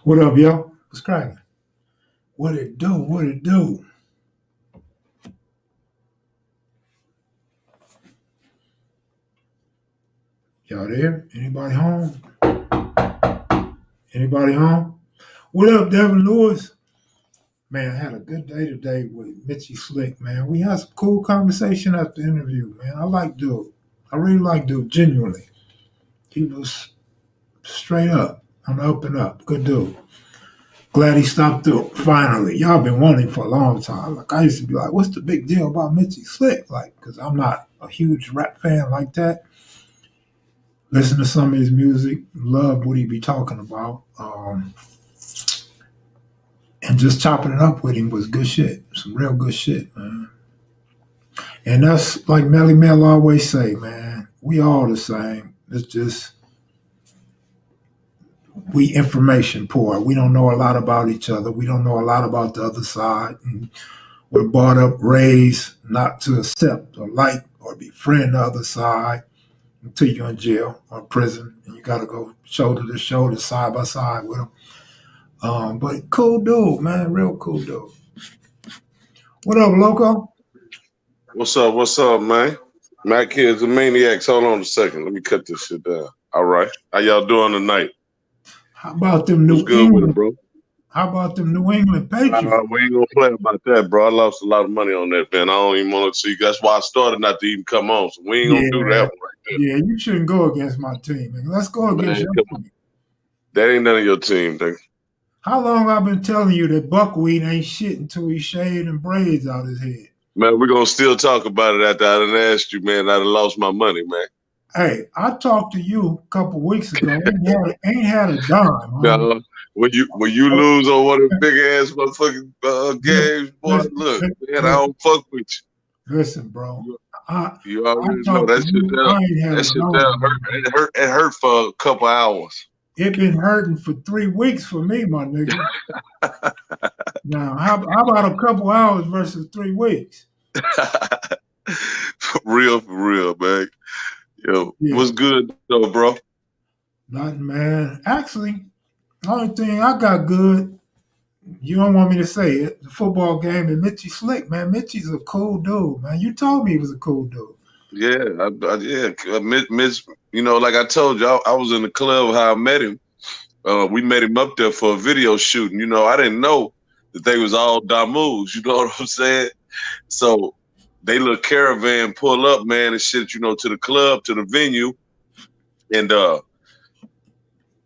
What up, yo? What's cracking? What it do? What it do? Y'all there? Anybody home? Anybody home? What up, Devin Lewis? Man, I had a good day today with Mitchy Slick, man. We had some cool conversation after the interview, man. I like dude. I really like dude, genuinely. He was straight up, on the up and up. Good dude. Glad he stopped through, finally. Y'all been wanting for a long time. Like, I used to be like, what's the big deal about Mitchy Slick? Like, because I'm not a huge rap fan like that. Listen to some of his music, love what he be talking about, and just chopping it up with him was good shit. Some real good shit, man. And that's like Melly Mel always say, man. We all the same. It's just we information poor. We don't know a lot about each other. We don't know a lot about the other side. And we're brought up, raised not to accept or like or befriend the other side until you're in jail or prison, and you got to go shoulder to shoulder, side by side with them. But cool dude, man, real cool dude. What up, Loco? What's up? What's up, man? Mac here is the maniacs. Hold on a second. Let me cut this shit down. All right. How y'all doing tonight? How about them What's New good with it, England? bro? How about them New England Patriots? We ain't gonna play about that, bro. I lost a lot of money on that, man. I don't even want to see. That's why I started not to even come on. So we ain't gonna do that Yeah, one right yeah, you shouldn't go against my team, man. Let's go there. against Man, your come on. team. That ain't none of your team, thing. How long I've been telling you that Buckwheat ain't shit until he shaved and braids out his head? Man, we're gonna still talk about it after I done asked you, man. I done lost my money, man. Hey, I talked to you a couple weeks ago. Ain't had a dime, homie. No, when you lose on one of the big ass motherfucking games, boy, look, man, I don't fuck with Listen, bro. you. I You I already know talked to that shit you. down. I ain't had That a shit down dime. hurt. It hurt. It hurt for a couple hours. It been hurting for 3 weeks for me, my nigga. Now, how about a couple hours versus 3 weeks? For real, man. Yo, Yeah, what's good though, bro? nothing, man. Actually, the only thing I got good, you don't want me to say it, the football game and Mitchy Slick, man. Mitchy's a cool dude, man. You told me he was a cool dude. Yeah, Mitch. You know, like I told you, I was in the club how I met him. We met him up there for a video shoot, and you know, I didn't know that they was all Damus. You know what I'm saying? So they little caravan pull up, man, and shit. You know, to the club, to the venue, and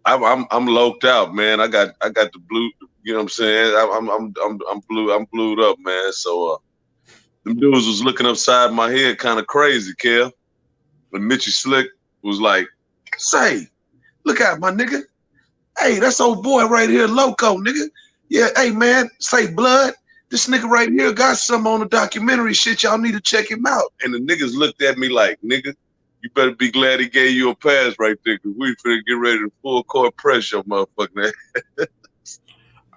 I'm loped out, man. I got the blue. You know what I'm saying? I'm blued up, man. So them dudes was looking upside my head, kind of crazy, Kel. But Mitchy Slick was like, "Say, look out, my nigga. Hey, that's old boy right here, Loco, nigga. Yeah, hey man, say blood. This nigga right here got some on the documentary shit. Y'all need to check him out." And the niggas looked at me like, "Nigga, you better be glad he gave you a pass right there, cause we finna get ready to full court press your motherfucking ass."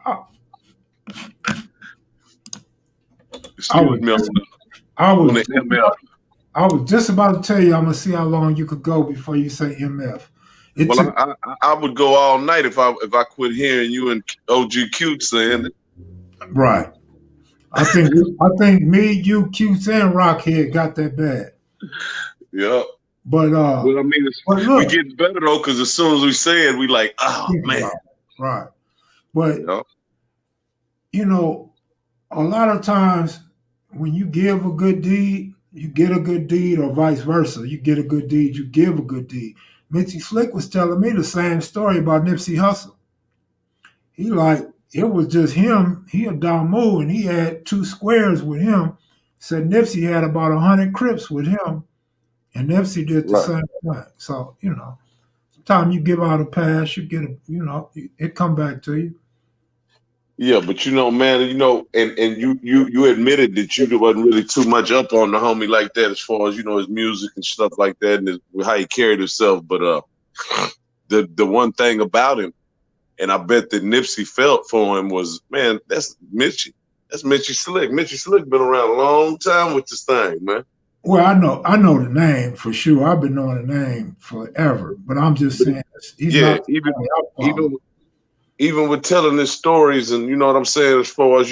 I, I Excuse was me just, on I the, on was the ML. I was just about to tell you I'm gonna see how long you could go before you say MF. It Well, took I would go all night if I quit hearing you and OG Cute saying it. right. I think me, you, Cutes, and Rockhead got that bad. Yeah. But Well, I mean, we look, getting better though, because as soon as we say it, we like, oh think man. about it. Right. But Yeah. you know, a lot of times when you give a good deed, you get a good deed, or vice versa. You get a good deed, you give a good deed. Mitchy Slick was telling me the same story about Nipsey Hussle. He like it was just him. He a Damu, and he had two squares with him. Said Nipsey had about 100 Crips with him, and Nipsey did the Right. same thing. So sometimes you give out a pass, you get it come back to you. Yeah, but man, and you admitted that you wasn't really too much up on the homie like that as far as his music and stuff like that, and how he carried himself. But the one thing about him, and I bet that Nipsey felt for him, was, man, that's Mitchy. That's Mitchy Slick. Mitchy Slick been around a long time with this thing, man. Well, I know the name for sure. I've been knowing the name forever, but I'm just But saying he's yeah, not even somebody I follow. even even with telling his stories, and you know what I'm saying, as far as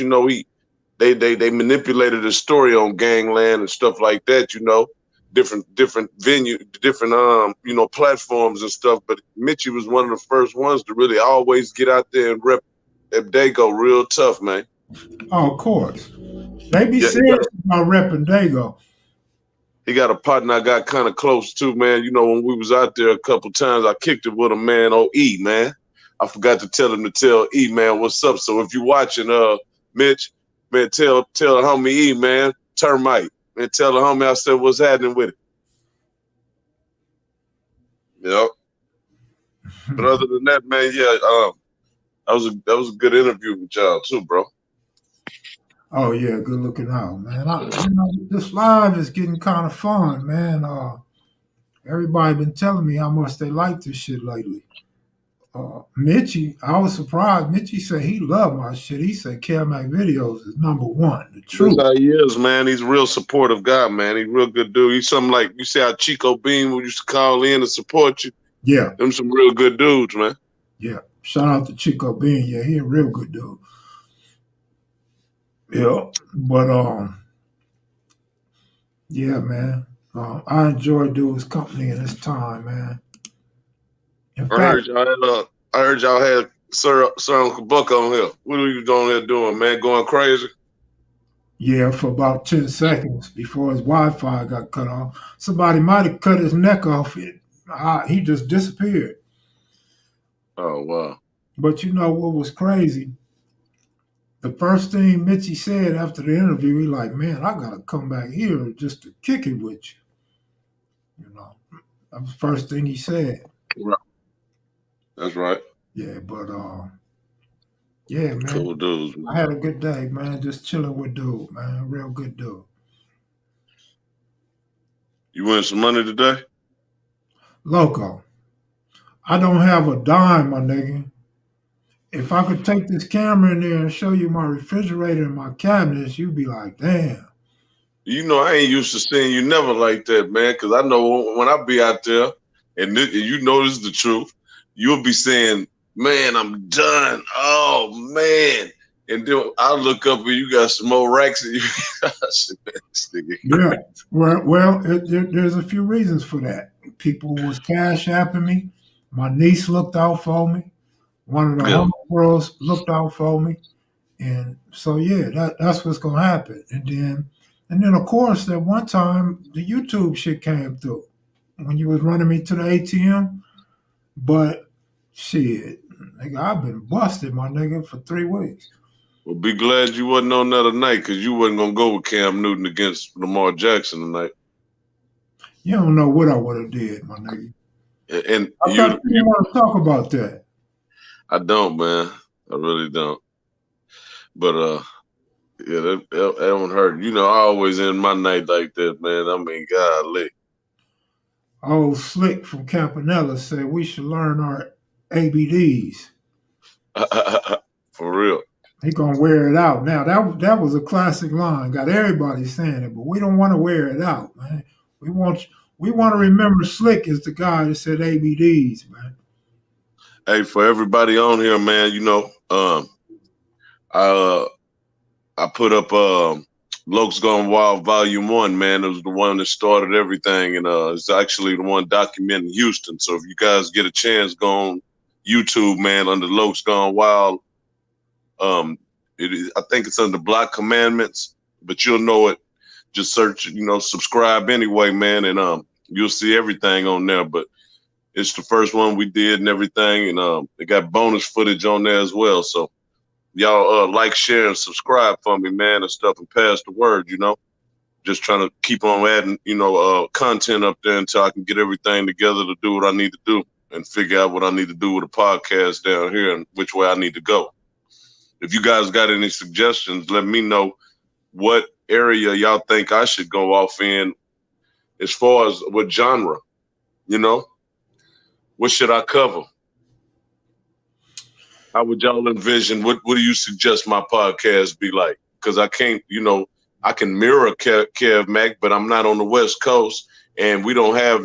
they manipulated his story on Gangland and stuff like that, different venue, different platforms and stuff. But Mitchy was one of the first ones to really always get out there and rep Dago real tough, man. Oh, of course. They be Yeah, serious about repping Dago. he got a partner I got kind of close to, man. You know, when we was out there a couple times, I kicked it with a man, E, man. I forgot to tell him to tell E, man, what's up. So if you're watching, Mitch, man, tell the homie E, man, termite. Man, tell the homie I said what's happening with it. Yep. But other than that, man, yeah, that was a good interview with y'all too, bro. Oh yeah, good looking out, man. This live is getting kind of fun, man. Everybody been telling me how much they like this shit lately. Mitchy, I was surprised. Mitchy said he loved my shit. He said Mac videos is number one. The That's truth. how he is, man. He's a real supportive guy, man. He's a real good dude. He's something like, you see how Chico Bean used to call in and support you? Yeah. Them some real good dudes, man. Yeah. Shout out to Chico Bean. Yeah, he a real good dude. Yeah. But yeah, man. I enjoy dude's company in this time, man. In fact, I heard y'all had Sir Uncle Buck on here. What are you doing here doing, man? Going crazy? yeah, for about 10 seconds before his Wi-Fi got cut off. Somebody might have cut his neck off. He just disappeared. Oh, wow. But you know what was crazy? The first thing Mitchy said after the interview, he like, man, I gotta come back here just to kick it with you. You know, that was the first thing he said. Right. That's right. Yeah, but yeah, man. Cool dudes, man. I had a good day, man. Just chilling with dude, man. Real good dude. You win some money today? Loco, I don't have a dime, my nigga. If I could take this camera in there and show you my refrigerator and my cabinets, you'd be like, damn. You know, I ain't used to seeing you never like that, man, because I know when I be out there, and you know this is the truth, you'll be saying, man, I'm done. Oh, man. And then I'll look up and you got some more racks in you. Yeah. Well, there's a few reasons for that. People was cash apping me. My niece looked out for me. One of the homegirls looked out for me. And so yeah, that's what's gonna happen. And then of course at one time the YouTube shit came through when you was running me to the ATM. But shit, nigga, I've been busted, my nigga, for 3 weeks. Well, be glad you wasn't on that tonight, because you wasn't gonna go with Cam Newton against Lamar Jackson tonight. You don't know what I would have did, my nigga. And I thought you didn't want to talk about that. I don't, man. I really don't. But yeah, that don't hurt. You know, I always end my night like that, man. I mean, golly. Old Slick from Campanella said we should learn our ABDs. For real. He gonna wear it out. Now that was a classic line. Got everybody saying it, but we don't want to wear it out, man. We want to remember Slick is the guy that said ABDs, man. Hey, for everybody on here, man, you know, I put up Loke's Gone Wild Volume 1, man. It was the one that started everything, and it's actually the one documenting Houston. So if you guys get a chance, go on YouTube, man, under Loke's Gone Wild. I think it's under Block Commandments, but you'll know it. Just search, subscribe anyway, man, and you'll see everything on there. But it's the first one we did and everything, and it got bonus footage on there as well. So y'all like, share, and subscribe for me, man, and stuff, and pass the word. Just trying to keep on adding, content up there until I can get everything together to do what I need to do and figure out what I need to do with the podcast down here and which way I need to go. If you guys got any suggestions, let me know what area y'all think I should go off in as far as what genre, what should I cover? How would y'all envision, what do you suggest my podcast be like? Because I can't, I can mirror Kev Mac, but I'm not on the West Coast, and we don't have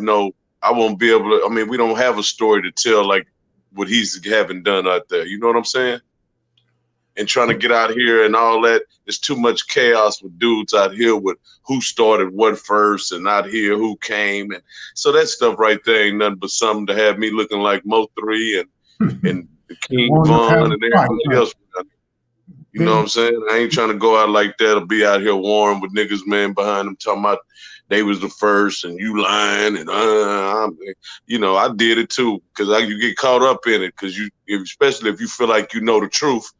I won't be able to, we don't have a story to tell like what he's having done out there. You know what I'm saying? And trying to get out here and all that. There's too much chaos with dudes out here with who started what first and out here who came. And so that stuff right there ain't nothing but something to have me looking like Mo3 and King Von and everybody else. You know what I'm saying? I ain't trying to go out like that or be out here warring with niggas, man, behind them talking about they was the first and you lying and you know, I did it too because you get caught up in it because especially if you feel like you know the truth,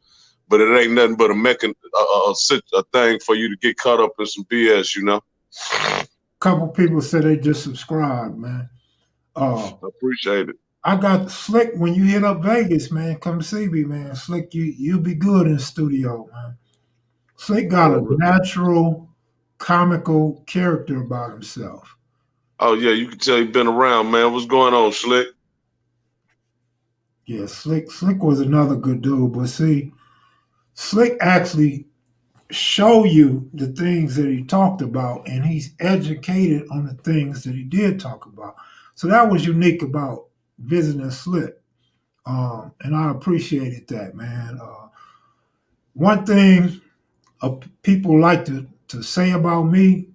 but it ain't nothing but a thing for you to get caught up in some BS, you know. A couple people said they just subscribed, man. I appreciate it. I got Slick when you hit up Vegas, man. Come see me, man. Slick, you'll be good in the studio, man. Slick got a natural, comical character about himself. Oh yeah, you can tell he's been around, man. What's going on, Slick? Yeah, Slick was another good dude, but see, Slick actually show you the things that he talked about, and he's educated on the things that he did talk about. So that was unique about visiting Slick. And I appreciated that, man. One thing people like to say about me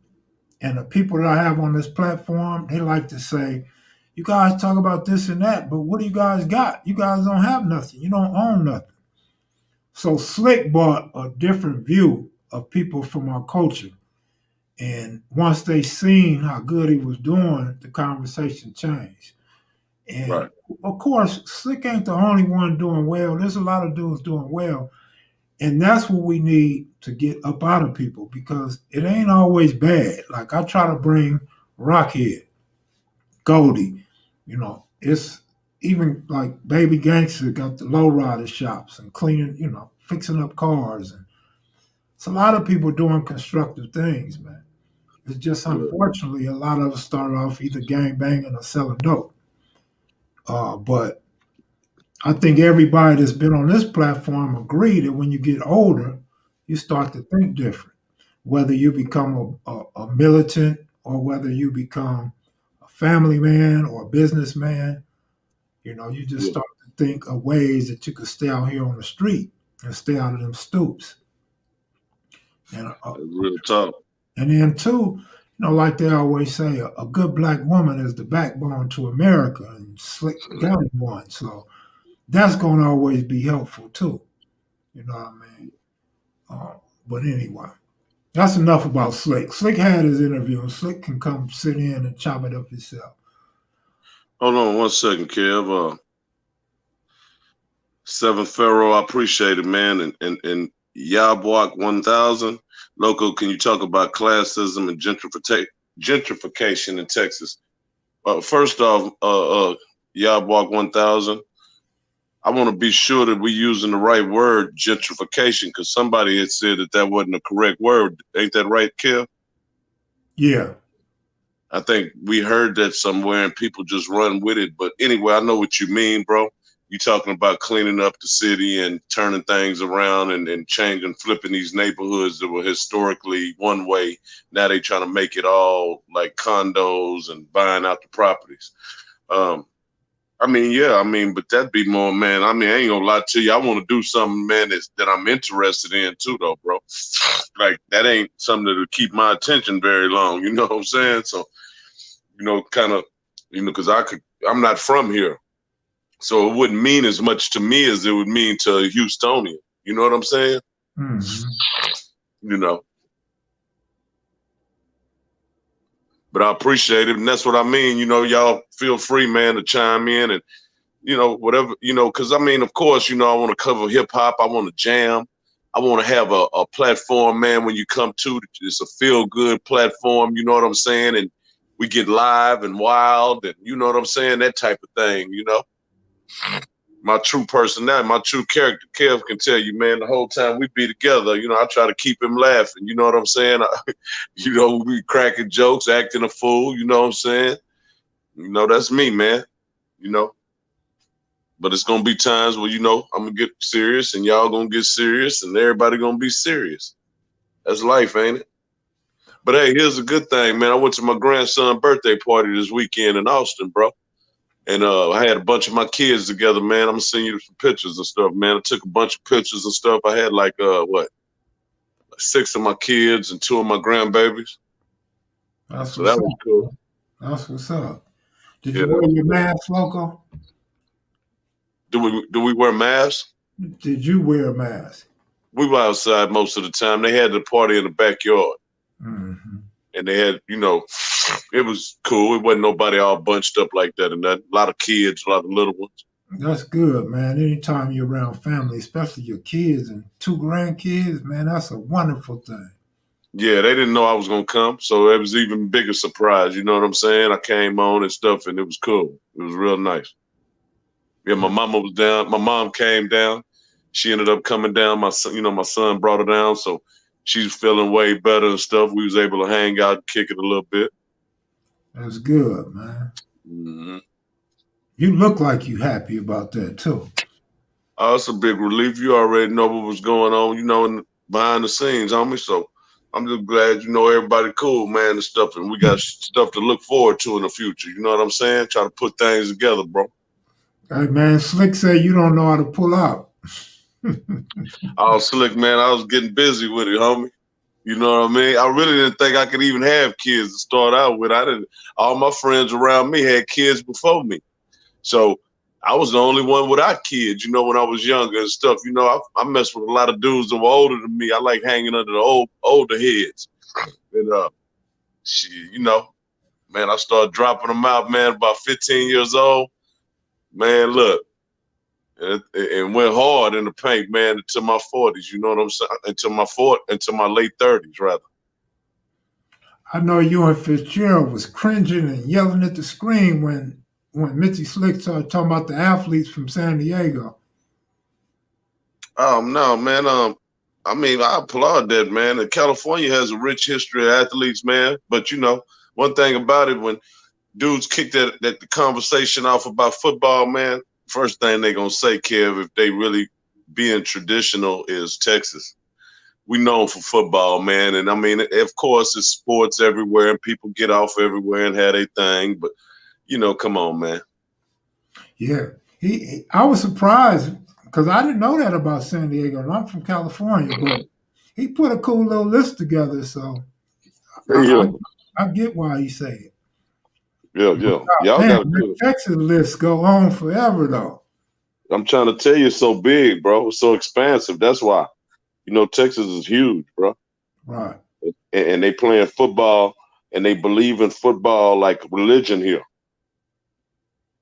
and the people that I have on this platform, they like to say, you guys talk about this and that, but what do you guys got? You guys don't have nothing. You don't own nothing. So Slick brought a different view of people from our culture. And once they seen how good he was doing, the conversation changed. And right. Of course, Slick ain't the only one doing well. There's a lot of dudes doing well. And that's what we need to get up out of people because it ain't always bad. Like I try to bring Rockhead, Goldie, you know, it's even like Baby Gangster got the lowrider shops and cleaning, you know, fixing up cars. And it's a lot of people doing constructive things, man. It's just unfortunately a lot of us start off either gang banging or selling dope. But I think everybody that's been on this platform agree that when you get older, you start to think different. Whether you become a militant or whether you become a family man or a businessman, you know, you just start to think of ways that you could stay out here on the street and stay out of them stoops. And real tough. And then too, you know, like they always say, a good black woman is the backbone to America, and Slick got one. So that's going to always be helpful too. You know what I mean? But anyway, that's enough about Slick. Slick had his interview, and Slick can come sit in and chop it up himself. Hold on 1 second, Kev. Seven Pharaoh, I appreciate it, man. And Yabwak 1000. Loco, can you talk about classism and gentrification in Texas? First off, Yabwak 1000, I want to be sure that we're using the right word, gentrification, because somebody had said that wasn't the correct word. Ain't that right, Kev? Yeah. I think we heard that somewhere and people just run with it. But anyway, I know what you mean, bro. You talking about cleaning up the city and turning things around and changing, flipping these neighborhoods that were historically one way. Now they trying to make it all like condos and buying out the properties. I mean, but that'd be more, man. I mean, I ain't gonna lie to you. I want to do something, man, that I'm interested in too, though, bro. Like that ain't something that'll keep my attention very long. You know what I'm saying? So, you know, kind of, you know, because I'm not from here. So it wouldn't mean as much to me as it would mean to a Houstonian. You know what I'm saying? Mm-hmm. You know. But I appreciate it. And that's what I mean. You know, y'all feel free, man, to chime in and, you know, whatever, you know, because I mean, of course, you know, I want to cover hip hop. I want to jam. I want to have a platform, man, when you come to it's a feel good platform. You know what I'm saying? And we get live and wild and you know what I'm saying? That type of thing, you know. My true personality, my true character, Kev can tell you, man, the whole time we be together, you know, I try to keep him laughing. You know what I'm saying? You know, we cracking jokes, acting a fool. You know what I'm saying? You know, that's me, man. You know, but it's going to be times where, you know, I'm going to get serious and y'all going to get serious and everybody going to be serious. That's life, ain't it? But hey, here's a good thing, man. I went to my grandson's birthday party this weekend in Austin, bro. And I had a bunch of my kids together, man. I'm gonna send you some pictures and stuff, man. I took a bunch of pictures and stuff. I had like 6 of my kids and 2 of my grandbabies. That's So what's that was up. cool. That's what's up. Did Yeah, you wear your mask, Loco? do we wear masks? Did you wear a mask? We were outside most of the time. They had the party in the backyard. Mm-hmm. And they had, it was cool. It wasn't nobody all bunched up like that. And that, a lot of kids, a lot of little ones. That's good, man. Anytime you're around family, especially your kids and 2 grandkids, man, that's a wonderful thing. Yeah, they didn't know I was going to come. So it was even bigger surprise. You know what I'm saying? I came on and stuff, and it was cool. It was real nice. Yeah, my mama was down. My mom came down. She ended up coming down. My son brought her down. So she's feeling way better and stuff. We was able to hang out and kick it a little bit. That's good, man. Mm-hmm. You look like you happy about that, too. Oh, it's a big relief. You already know what was going on, behind the scenes, homie. So I'm just glad everybody cool, man, and stuff. And we got stuff to look forward to in the future. You know what I'm saying? Try to put things together, bro. Hey, man, Slick say you don't know how to pull out. I was slick, man. I was getting busy with it, homie. You know what I mean? I really didn't think I could even have kids to start out with. All my friends around me had kids before me. So I was the only one without kids, when I was younger and stuff. I messed with a lot of dudes that were older than me. I like hanging under the older heads. And man, I started dropping them out, man, about 15 years old. Man, look, and went hard in the paint, man, until my 40s. You know what I'm saying? Until my late 30s, rather. I know you and Fitzgerald was cringing and yelling at the screen when Mitchy Slick started talking about the athletes from San Diego. No, man. I applaud that, man. And California has a rich history of athletes, man. But one thing about it, when dudes kick the conversation off about football, man, first thing they gonna say, Kev, if they really being traditional, is Texas. We known for football, man. And I mean, of course, it's sports everywhere and people get off everywhere and have their thing. But, come on, man. Yeah. I was surprised because I didn't know that about San Diego. And I'm from California, but he put a cool little list together. So I get why he say it. Yeah. Y'all Man, got a that good. Texas list go on forever, though. I'm trying to tell you, it's so big, bro. It's so expansive. That's why. Texas is huge, bro. Right. And they playing football, and they believe in football like religion here.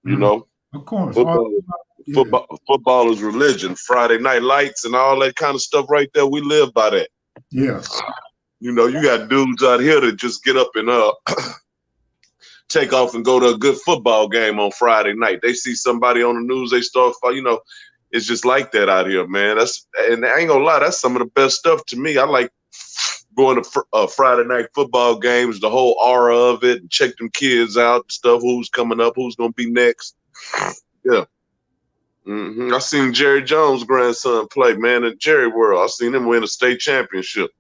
Of course. Football is religion. Friday night lights and all that kind of stuff right there. We live by that. Yeah. You got dudes out here that just get up and take off and go to a good football game on Friday night. They see somebody on the news, they start, it's just like that out here, man. And I ain't gonna lie, that's some of the best stuff to me. I like going to Friday night football games, the whole aura of it, and check them kids out and stuff, who's coming up, who's gonna be next. Yeah. Mm-hmm. I seen Jerry Jones' grandson play, man, in Jerry World. I seen him win a state championship.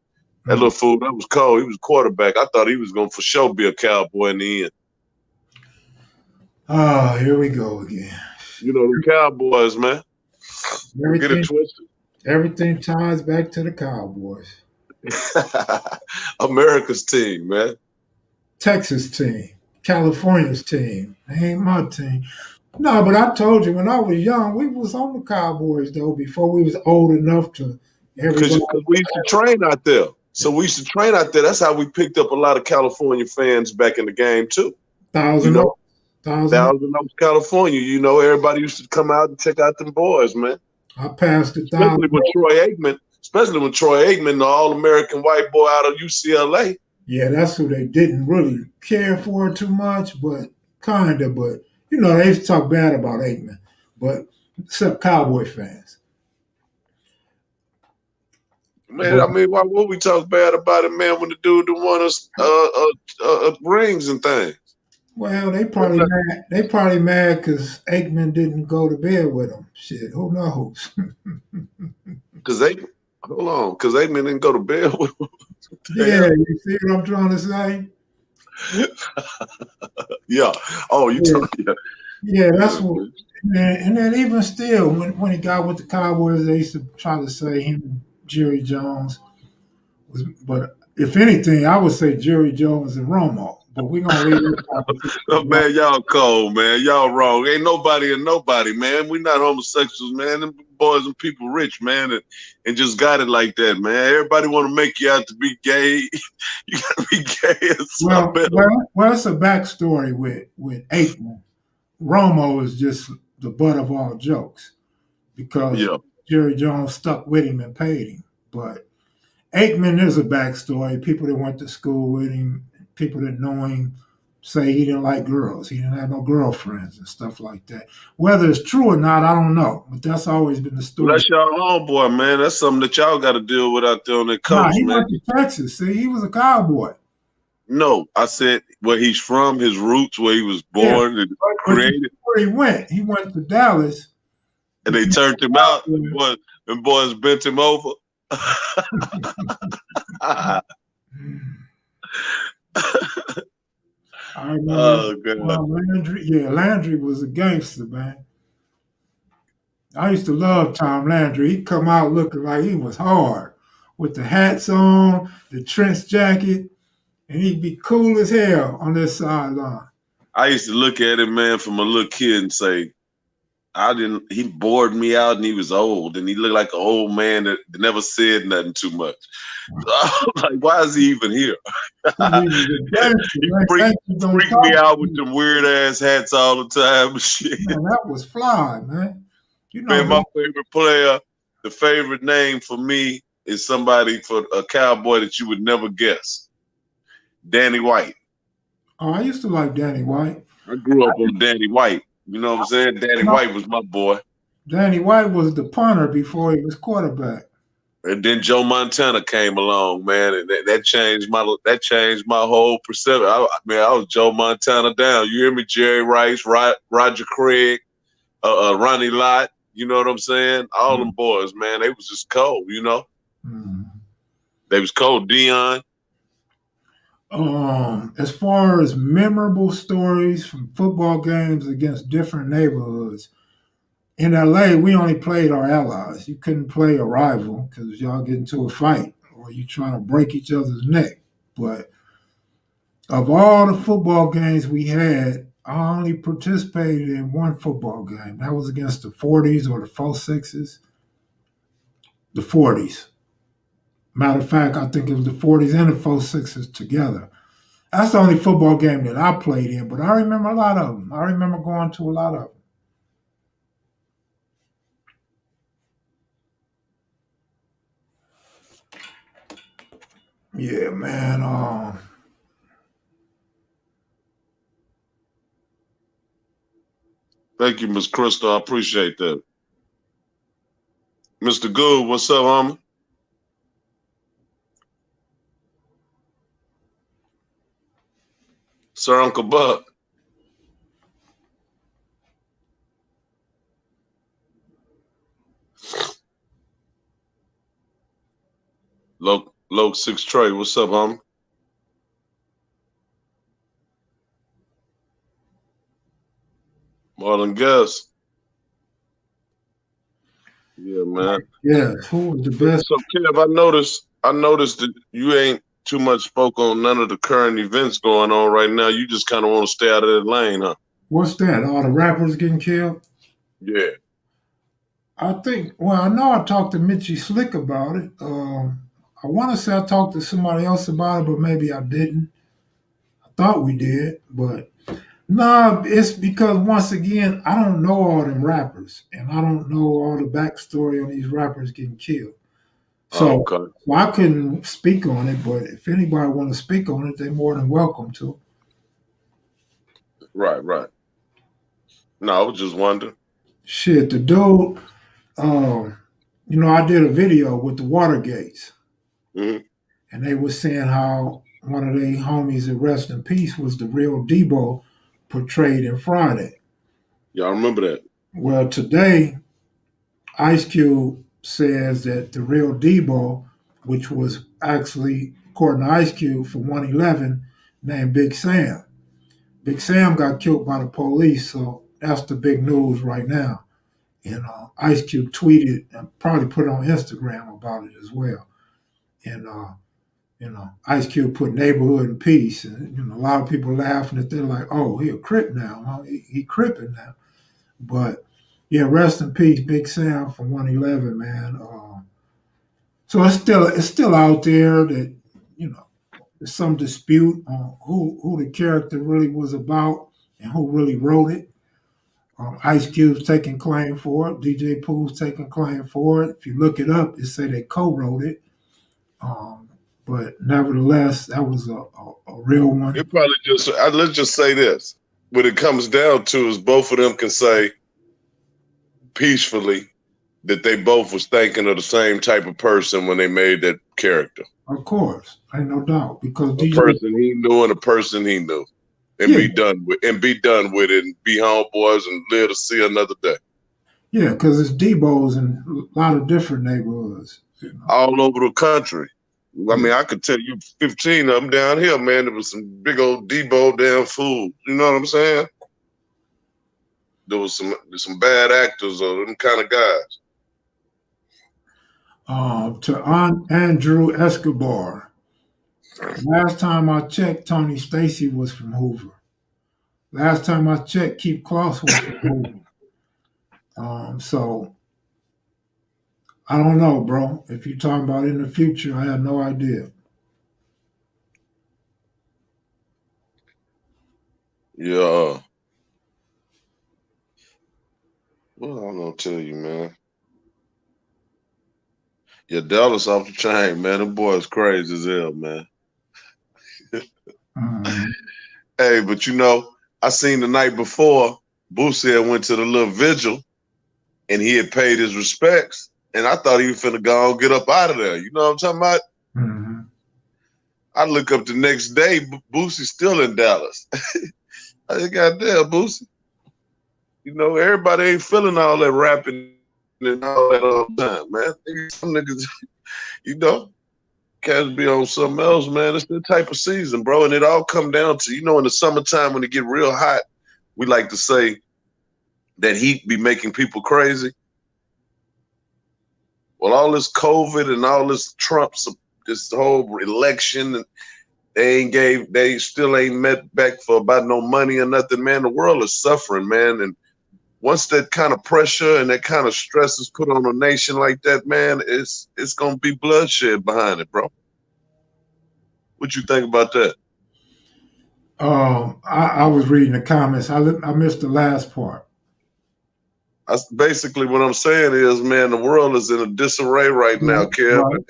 That little fool, that was cold. He was quarterback. I thought he was gonna for sure be a Cowboy in the end. Oh, here we go again. The Cowboys, man. Don't get it twisted. Everything ties back to the Cowboys. America's team, man. Texas team. California's team. They ain't my team. No, but I told you, when I was young, we was on the Cowboys, though, before we was old enough to. Because we used to train out there. So we used to train out there. That's how we picked up a lot of California fans back in the game, too. Thousand Oaks, California. Everybody used to come out and check out them boys, man. I passed it. Especially when Troy Aikman, the All-American white boy out of UCLA. Yeah, that's who they didn't really care for too much, but kind of. But, they used to talk bad about Aikman, but except Cowboy fans. Man, I mean, why would we talk bad about it, man, when the dude won us rings and things? Well, they probably mad. They probably mad because Aikman didn't go to bed with him. Shit, who knows? Because Aikman didn't go to bed with him. Yeah, you see what I'm trying to say? Yeah. Oh, you talking? Yeah, that's Yeah, what. man. And then even still, when he got with the Cowboys, they used to try to say him and Jerry Jones was. But if anything, I would say Jerry Jones and Romo. But we're gonna leave this conversation Oh, alone. man, y'all cold, man. Y'all wrong. Ain't nobody and nobody, man. We not homosexuals, man. Them boys and people rich, man, and just got it like that, man. Everybody want to make you out to be gay. You gotta be gay or Well, something else. well, it's a backstory with Aikman. Romo is just the butt of all jokes because Yeah. Jerry Jones stuck with him and paid him. But Aikman is a backstory. People that went to school with him, people that know him, say he didn't like girls. He didn't have no girlfriends and stuff like that. Whether it's true or not, I don't know. But that's always been the Well, story. that's y'all homeboy, man. That's something that y'all got to deal with out there on the Nah, coast, he man. went to Texas. See, he was a cowboy. No, I said where he's from, his roots, where he was Yeah, born and but you created, see where he went. He went to Dallas, and they became turned him a out. cowboy. And boys bent him over. I remember Oh god. Landry. Yeah, Landry was a gangster, man. I used to love Tom Landry. He'd come out looking like he was hard with the hats on, the trench jacket, and he'd be cool as hell on this sideline. I used to look at him, man, from a little kid and say, I didn't. He bored me out, and he was old, and he looked like an old man that never said nothing too much. So I was like, why is he even here? 'Cause he was a gangster, He man. Gangsters don't freaked me talk to out with you. them weird ass hats all the time and shit. Man, that was fly, man. You know, Man, my favorite player, the favorite name for me is somebody for a cowboy that you would never guess. Danny White. oh, I used to like Danny White. I grew up on Danny White. You know what I'm saying? Danny White was my boy. Danny White was the punter before he was quarterback. And then Joe Montana came along, man, and that changed my whole perception. I was Joe Montana down. You hear me? Jerry Rice, Roger Craig, Ronnie Lott. You know what I'm saying? All them boys, man, they was just cold. You know, Mm. they was cold. Dion. As far as memorable stories from football games against different neighborhoods, in LA, we only played our allies. You couldn't play a rival because y'all get into a fight or you trying to break each other's neck. But of all the football games we had, I only participated in one football game. That was against the 40s or the 46s. The 40s. Matter of fact, I think it was the 40s and the 46s together. That's the only football game that I played in, but I remember a lot of them. I remember going to a lot of them. Yeah, man. Thank you, Miss Crystal. I appreciate that. Mr. Good, what's up, homie? Sir Uncle Buck. Loc 6 Trey, what's up, homie? Marlon Gus. Yeah, man. yeah, who was the best? So Kev, I noticed that you ain't too much spoke on none of the current events going on right now. You just kind of want to stay out of that lane, huh? What's that? All the rappers getting killed? Yeah. I think, well, I know I talked to Mitchy Slick about it. I want to say I talked to somebody else about it, but maybe I didn't. I thought we did, but no, it's because once again, I don't know all them rappers, and I don't know all the backstory on these rappers getting killed. Oh, So, okay. so I couldn't speak on it, but if anybody want to speak on it, they're more than welcome to. Right, right. No, I was just wondering. Shit, the dude, um, I did a video with the Watergates, Hmm. and they were saying how one of their homies at Rest in Peace was the real Deebo portrayed in Friday. Y'all remember that? Well, today, Ice Cube says that the real Deebo, which was actually, according to Ice Cube, for 111, named Big Sam. Big Sam got killed by the police, so that's the big news right now. And Ice Cube tweeted and probably put on Instagram about it as well. And Ice Cube put neighborhood in peace, and a lot of people laughing at. They're like, "Oh, he a Crip now? Huh? He cripping now?" But yeah, rest in peace, Big Sam from 111, man. So it's still out there that there's some dispute on who the character really was about and who really wrote it. Ice Cube's taking claim for it. DJ Pooh's taking claim for it. If you look it up, it say they co-wrote it. Um, but nevertheless, that was a real one. It probably just let's just say this. What it comes down to is both of them can say peacefully that they both was thinking of the same type of person when they made that character. Of course, ain't no doubt, because A person he knew and a person he knew, and Yeah. be done with it, and be homeboys and live to see another day. Yeah, because it's Deebo's in a lot of different neighborhoods. All over the country. I mean, I could tell you 15 of them down here, man. There was some big old Deebo damn food. You know what I'm saying? There was some bad actors or them kind of guys. To Andrew Escobar. Last time I checked, Tony Stacy was from Hoover. Last time I checked, Keith Kloss was from Hoover. So I don't know, bro. If you're talking about in the future, I have no idea. Yeah. Well, I'm gonna tell you, man. Yeah, Dallas off the chain, man. Them boys crazy as hell, man. Hey, but I seen the night before, Boosie had went to the little vigil and he had paid his respects. And I thought he was finna go and get up out of there. You know what I'm talking about? Mm-hmm. I look up the next day, Boosie's still in Dallas. I said, goddamn, Boosie. Everybody ain't feeling all that rapping and all that all the time, man. Some niggas, cats be on something else, man. It's the type of season, bro. And it all come down to, in the summertime when it get real hot, we like to say that heat be making people crazy. Well, all this COVID and all this Trump, this whole election, they still ain't met back for about no money or nothing, man. The world is suffering, man. And once that kind of pressure and that kind of stress is put on a nation like that, man, it's gonna be bloodshed behind it, bro. What you think about that? I was reading the comments. I missed the last part. Basically, what I'm saying is, man, the world is in a disarray right now, Kev, right.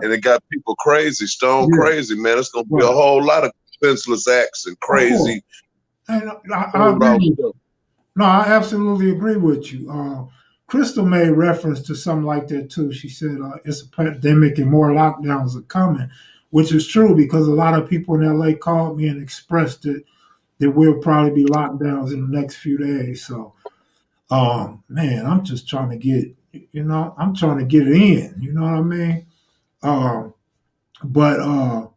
And it got people crazy, stone crazy, man. It's gonna be a whole lot of senseless acts and crazy. And I agree. No, I absolutely agree with you. Crystal made reference to something like that too. She said it's a pandemic and more lockdowns are coming, which is true because a lot of people in LA called me and expressed that there will probably be lockdowns in the next few days. So, man, I'm just trying to get, I'm trying to get it in. You know what I mean? But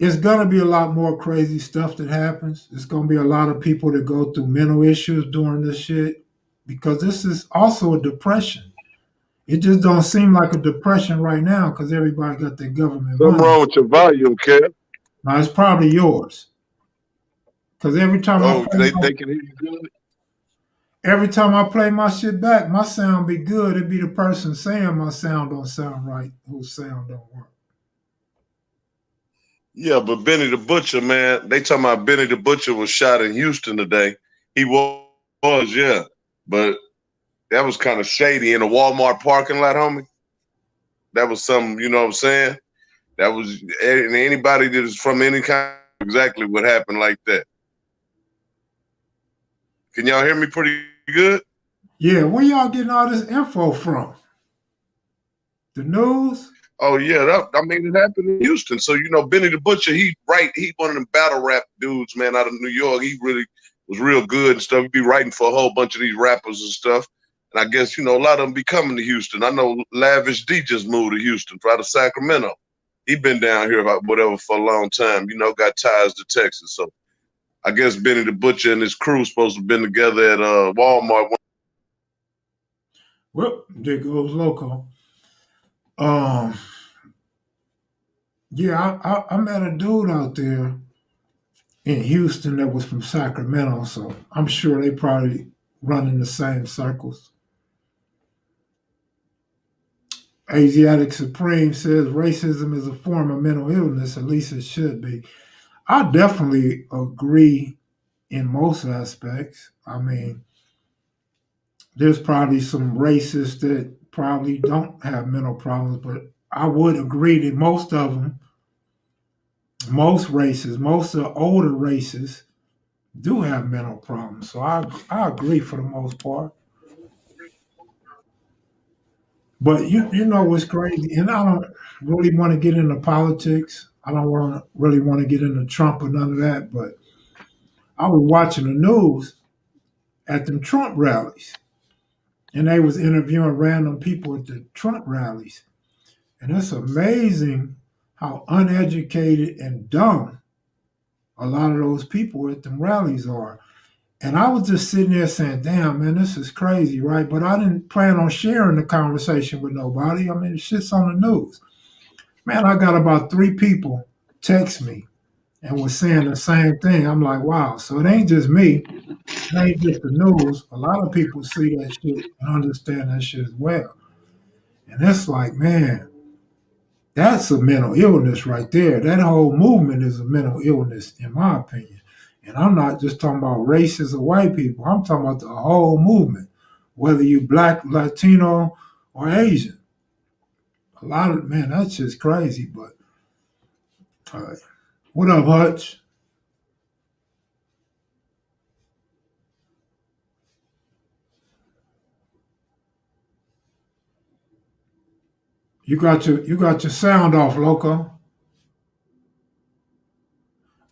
it's gonna be a lot more crazy stuff that happens. It's gonna be a lot of people that go through mental issues during this shit because this is also a depression. It just don't seem like a depression right now because everybody got their government money. What's wrong with your volume, Kev? Now it's probably yours. Because every time they can hear you good. Every time I play my shit back, my sound be good. It be the person saying my sound don't sound right, whose sound don't work. Yeah, but Benny the Butcher, man, they talking about Benny the Butcher was shot in Houston today. He was, yeah. But that was kind of shady in a Walmart parking lot, homie. That was something, you know what I'm saying? That was, and anybody that is from any kind, exactly what happened like that. Can y'all hear me pretty good? Yeah, where y'all getting all this info from? The news? Oh yeah, it happened in Houston. So Benny the Butcher, he one of them battle rap dudes, man, out of New York. He really was real good and stuff. He'd be writing for a whole bunch of these rappers and stuff. And I guess a lot of them be coming to Houston. I know Lavish D just moved to Houston out of Sacramento. He been down here about whatever for a long time. Got ties to Texas. So I guess Benny the Butcher and his crew supposed to have been together at Walmart. Well, there goes Loco. Um, yeah, I met a dude out there in Houston that was from Sacramento, so I'm sure they probably run in the same circles. Asiatic Supreme says racism is a form of mental illness, at least it should be. I definitely agree in most aspects. I mean, there's probably some racists that probably don't have mental problems, but I would agree that most of them, most races, most of the older races do have mental problems. So I agree for the most part. But you know what's crazy, and I don't really want to get into politics. I don't really want to get into Trump or none of that. But I was watching the news at them Trump rallies, and they was interviewing random people at the Trump rallies, and it's amazing how uneducated and dumb a lot of those people at them rallies are. And I was just sitting there saying, damn, man, this is crazy, right? But I didn't plan on sharing the conversation with nobody. I mean, the shit's on the news. Man, I got about 3 people text me and was saying the same thing. I'm like, wow. So it ain't just me. It ain't just the news. A lot of people see that shit and understand that shit as well. And it's like, man, that's a mental illness right there. That whole movement is a mental illness, in my opinion. And I'm not just talking about races or white people. I'm talking about the whole movement, whether you black, Latino, or Asian. A lot of man, that's just crazy. But uh, what up, Hutch? You got your sound off, Loco.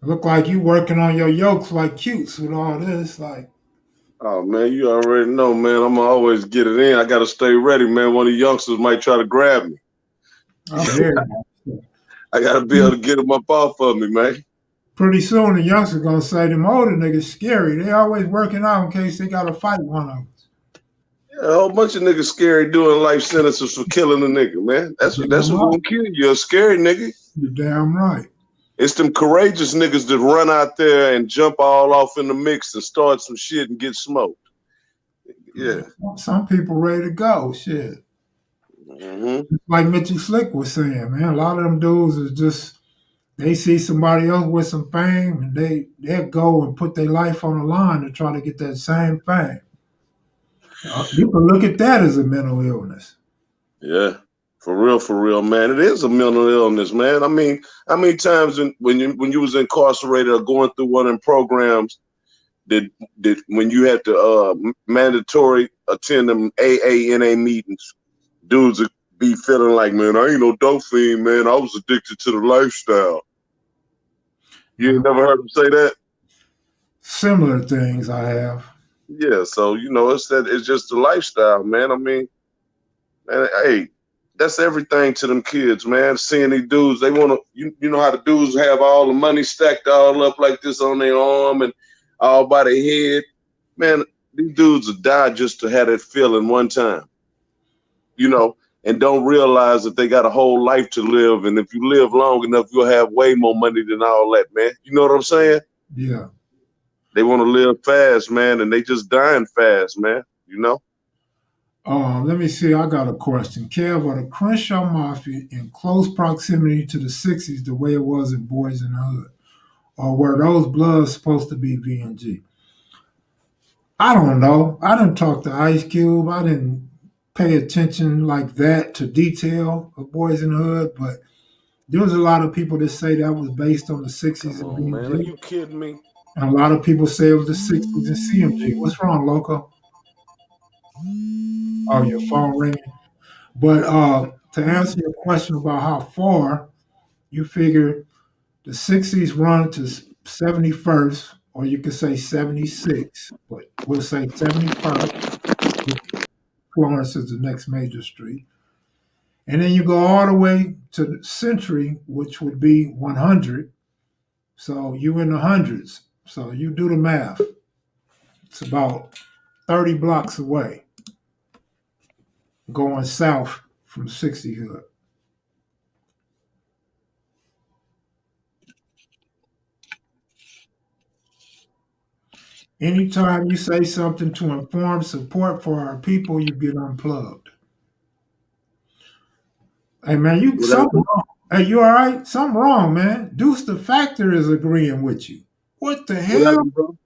Look like you working on your yolks like cutes with all this. Like, Oh man, you already know, man. I'm always get it in. I gotta stay ready, man. One of the youngsters might try to grab me. I hear you. I gotta be able to get them up off of me, man. Pretty soon the youngsters gonna say them older niggas scary. They always working out in case they gotta fight one of us. Yeah, a whole bunch of niggas scary doing life sentences for killing a nigga, man. That's Damn what right. gonna kill you, a scary nigga. You're damn right. It's them courageous niggas that run out there and jump all off in the mix and start some shit and get smoked. Yeah. Some people ready to go. Shit. Hmm. Like Mitchy Slick was saying, man, a lot of them dudes is just they see somebody else with some fame and they'll go and put their life on the line to try to get that same fame. You can look at that as a mental illness. Yeah. For real, man. It is a mental illness, man. I mean, how many times when you was incarcerated or going through one of them programs that when you had to mandatory attend them AANA meetings, dudes would be feeling like, man, I ain't no dope fiend, man. I was addicted to the lifestyle. You ain't Man, never heard them say that? similar things I have. Yeah, so it's just the lifestyle, man. I mean, man, hey, that's everything to them kids, man. Seeing these dudes, they wanna you know how the dudes have all the money stacked all up like this on their arm and all by their head. Man, these dudes will die just to have that feeling one time, you know, and don't realize that they got a whole life to live. And if you live long enough, you'll have way more money than all that, man. You know what I'm saying? Yeah. They want to live fast, man, and they just dying fast, man. You know? Let me see. I got a question. Kev, are the Crenshaw Mafia in close proximity to the 60s the way it was in Boys in the Hood? Or were those Bloods supposed to be VNG? I don't know. I didn't talk to Ice Cube. I didn't pay attention like that to detail of Boys in the Hood, but there was a lot of people that say that was based on the 60s Come and on, man. Are BMG. you kidding me? And a lot of people say it was the 60s and CMG. What's wrong, Loco? Oh, your phone ringing. But to answer your question about how far, you figure the 60s run to 71st, or you could say 76, but we'll say 71st. Florence is the next major street. And then you go all the way to the Century, which would be 100. So you in the hundreds. So you do the math. It's about 30 blocks away going south from 60 Hood. Anytime you say something to inform support for our people, you get unplugged. Hey man, you What something happened? wrong. Hey, you all right? Something wrong, man. Deuce the Factor is agreeing with you. What the What hell? happened, bro?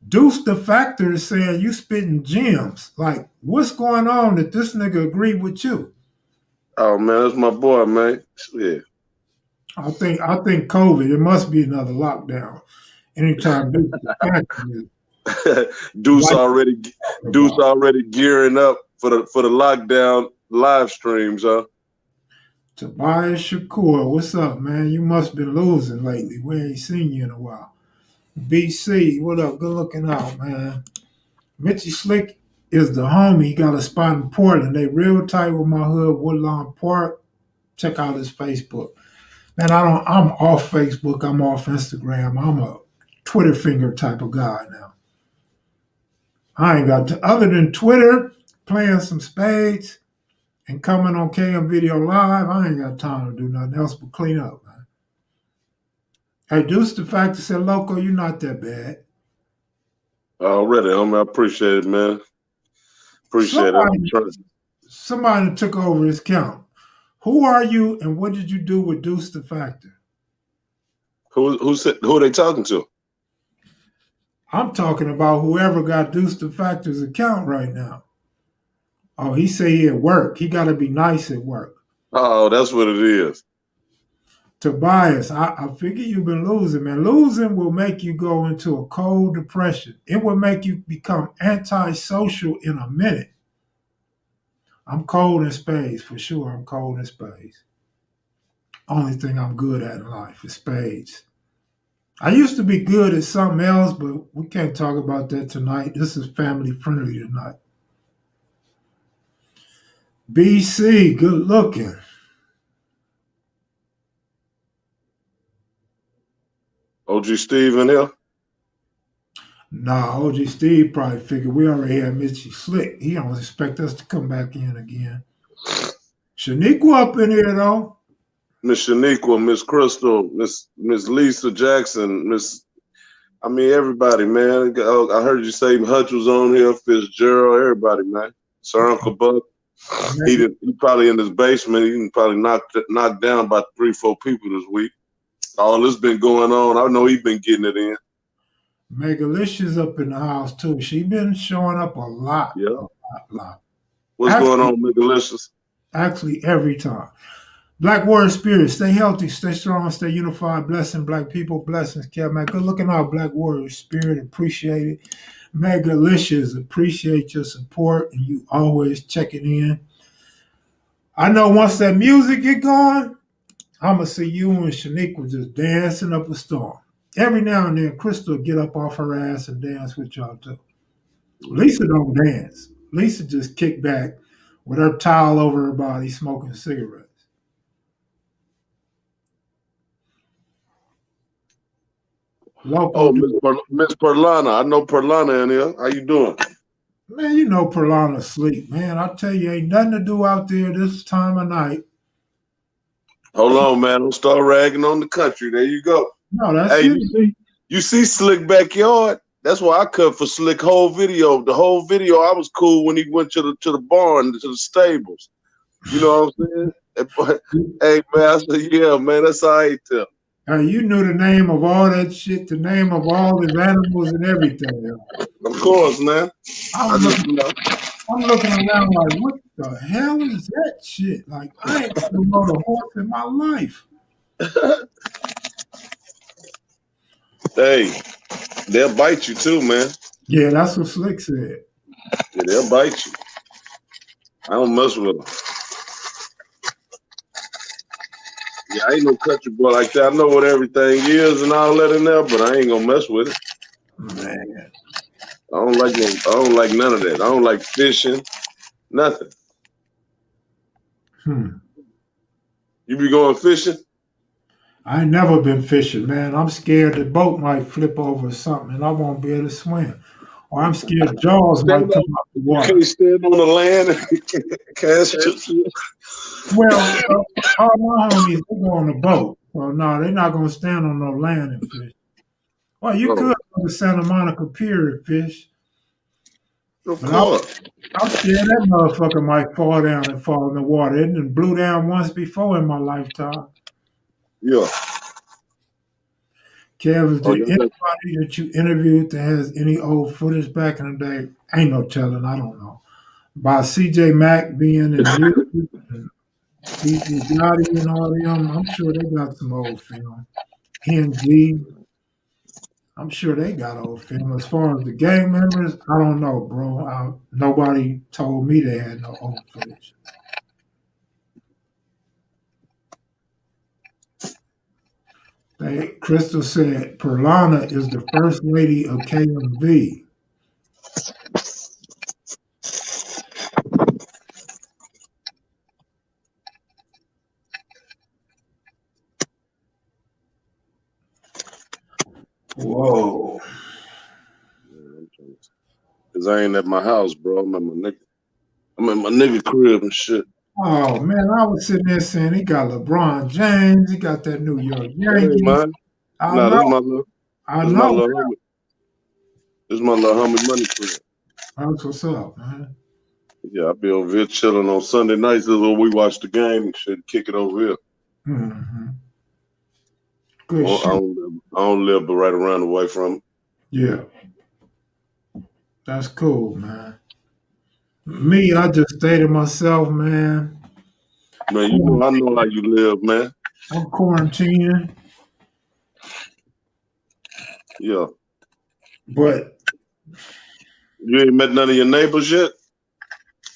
Deuce the Factor is saying you spitting gems. Like, what's going on that this nigga agreed with you? Oh man, that's my boy, man. Yeah. I think COVID. It must be another lockdown. Anytime Deuce the Factor is Deuce like already Deuce about. already gearing up for the lockdown live streams, huh? Tobias Shakur, what's up, man? You must have been losing lately. We ain't seen you in a while. BC, what up? Good looking out, man. Mitchy Slick is the homie. He got a spot in Portland. They real tight with my hood, Woodlawn Park. Check out his Facebook. Man, I'm off Facebook. I'm off Instagram. I'm a Twitter finger type of guy now. I ain't got other than Twitter, playing some spades and coming on KM Video Live. I ain't got time to do nothing else but clean up, man. Hey, Deuce the Factor said, Loco, you're not that bad. Already, homie. I appreciate it, man. Appreciate it. I'm Somebody, trying. somebody took over his count. Who are you and what did you do with Deuce the Factor? Who are they talking to? I'm talking about whoever got Deuce the Factor's account right now. Oh, he say he at work. He got to be nice at work. Oh, that's what it is. Tobias, I figure you've been losing, man. Losing will make you go into a cold depression. It will make you become antisocial in a minute. I'm cold in spades, for sure. I'm cold in spades. Only thing I'm good at in life is spades. I used to be good at something else, but we can't talk about that tonight. This is family friendly tonight. BC, good looking. OG Steve in here. Nah, OG Steve probably figured we already had Mitchy Slick. He don't expect us to come back in again. Shaniqua up in here though. Miss Shaniqua, Miss Crystal, Miss Lisa Jackson, I mean everybody, man. I heard you say Hutch was on here, Fitzgerald, everybody, man. Sir Uncle Buck. He probably in his basement. He done probably knocked down about 3-4 people this week. All this been going on. I know he been getting it in. Megalicious up in the house too. She been showing up a lot, Yeah. a lot. What's going on, Megalicious? Actually, every time. Black Warrior Spirit, stay healthy, stay strong, stay unified. Blessing Black people, blessings, Kev, man. Good looking out, Black Warrior Spirit. Appreciate it. Megalicious, appreciate your support and you always checking in. I know once that music get going, I'm gonna see you and Shaniqua just dancing up a storm. Every now and then, Crystal get up off her ass and dance with y'all too. Lisa don't dance. Lisa just kick back with her towel over her body, smoking cigarettes. Loco, Oh, Miss Perlana. I know Perlana in here. How you doing? man, you know Perlana sleep, man. I tell you, ain't nothing to do out there this time of night. Hold on, man. Don't start ragging on the country. There you go. No, that's Hey, it. you see Slick backyard? That's why I cut for Slick whole video. The whole video, I was cool when he went to the barn, to the stables. You know what I'm saying? Hey, man, I said, yeah, man, that's all right too. You knew the name of all that shit, the name of all his animals and everything. Of course, man. I'm I just, looking, I'm looking around like, what the hell is that shit? Like, I ain't never rode a horse in my life. hey, they'll bite you too, man. Yeah, that's what Slick said. Yeah, they'll bite you. I don't mess with them. Yeah, I ain't no country boy like that. I know what everything is and all that in there, but I ain't gonna mess with it. Man. I don't like none of that. I don't like fishing, nothing. Hmm. You be going fishing? I ain't never been fishing, man. I'm scared the boat might flip over or something and I won't be able to swim. Or I'm scared jaws might Stand come up. out the You can't water. stand on the land and cast your. Well, all my homies, they go on the boat. Well, no, they're not going to stand on no land and fish. Well, you could Oh, go to Santa Monica Pier and fish, of but I'm, course. I'm scared that motherfucker might fall down and fall in the water. It done blew down once before in my lifetime. Yeah. Kev, is Oh, there you got. anybody that you interviewed that has any old footage back in the day? Ain't no telling, I don't know. By CJ Mack being in music and Easy Gotti and all them, I'm sure they got some old film. Hen G, I'm sure they got old film. As far as the gang members, I don't know, bro. Nobody told me they had no old footage. Crystal said Perlana is the first lady of KMV. Whoa. Cause I ain't at my house, bro. I'm at my nigga. I'm at my nigga crib and shit. Oh man, I was sitting there saying he got LeBron James, he got that New York That ain't Yankees. mine. I Nah, know, I this my know. little homie. This my little homie money crib. That's what's up, man. Yeah, I be over here chilling on Sunday nights. This is when we watch the game and shit. Kick it over here. Hmm. I Good don't, I shit. don't live. I don't live but right around the way from. Yeah, that's cool, man. Me, I just stay to myself, man. Man, you know I Quarantine- know how you live, man. I'm quarantining, Yeah. but You ain't met none of your neighbors yet?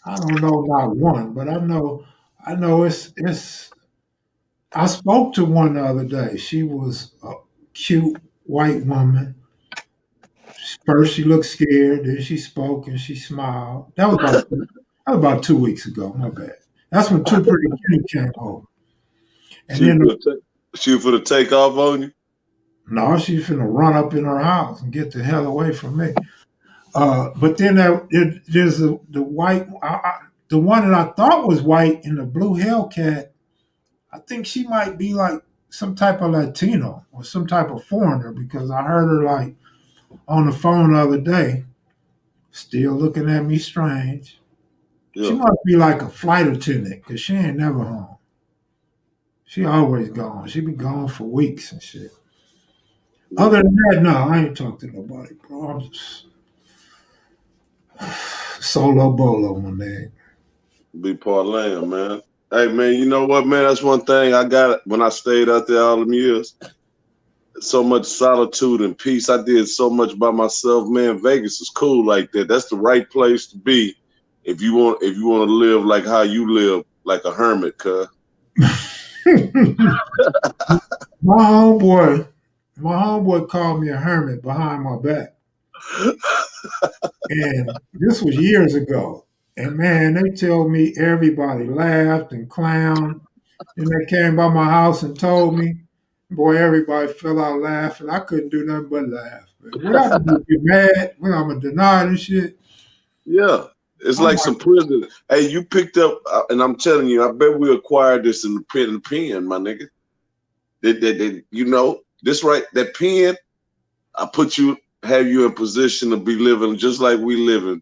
I don't know not one, but I know it's. I spoke to one the other day. She was a cute white woman. First, she looked scared. Then she spoke and she smiled. That was about 2 weeks ago. My bad. That's when Two Pretty Kitty came home. And She then for the take off on you? no, she's finna run up in her house and get the hell away from me. But then there's the white, the one that I thought was white in the blue Hellcat. I think she might be like some type of Latino or some type of foreigner because I heard her like on the phone the other day, still looking at me strange. She Yeah. must be like a flight attendant because she ain't never home. She always gone. She be gone for weeks and shit. Yeah. Other than that, no, I ain't talked to nobody, bro. I'm just solo bolo, my man. Be parlaying, man. Hey, man, you know what, man? That's one thing I got when I stayed out there all them years. So much solitude and peace. I did so much by myself, man. Vegas is cool like that. That's the right place to be if you want to live like how you live, like a hermit, cuz. my homeboy, my homeboy called me a hermit behind my back. And this was years ago. And man, they told me everybody laughed and clowned. And they came by my house and told me, boy, everybody fell out laughing. I couldn't do nothing but laugh. What I'm gonna do, get mad? What I'm gonna deny this shit? Yeah. It's I'm like like, some prison. Hey, you picked up, and I'm telling you, I bet we acquired this in the pen, my nigga. You know, this right, that pen, have you in position to be living just like we living.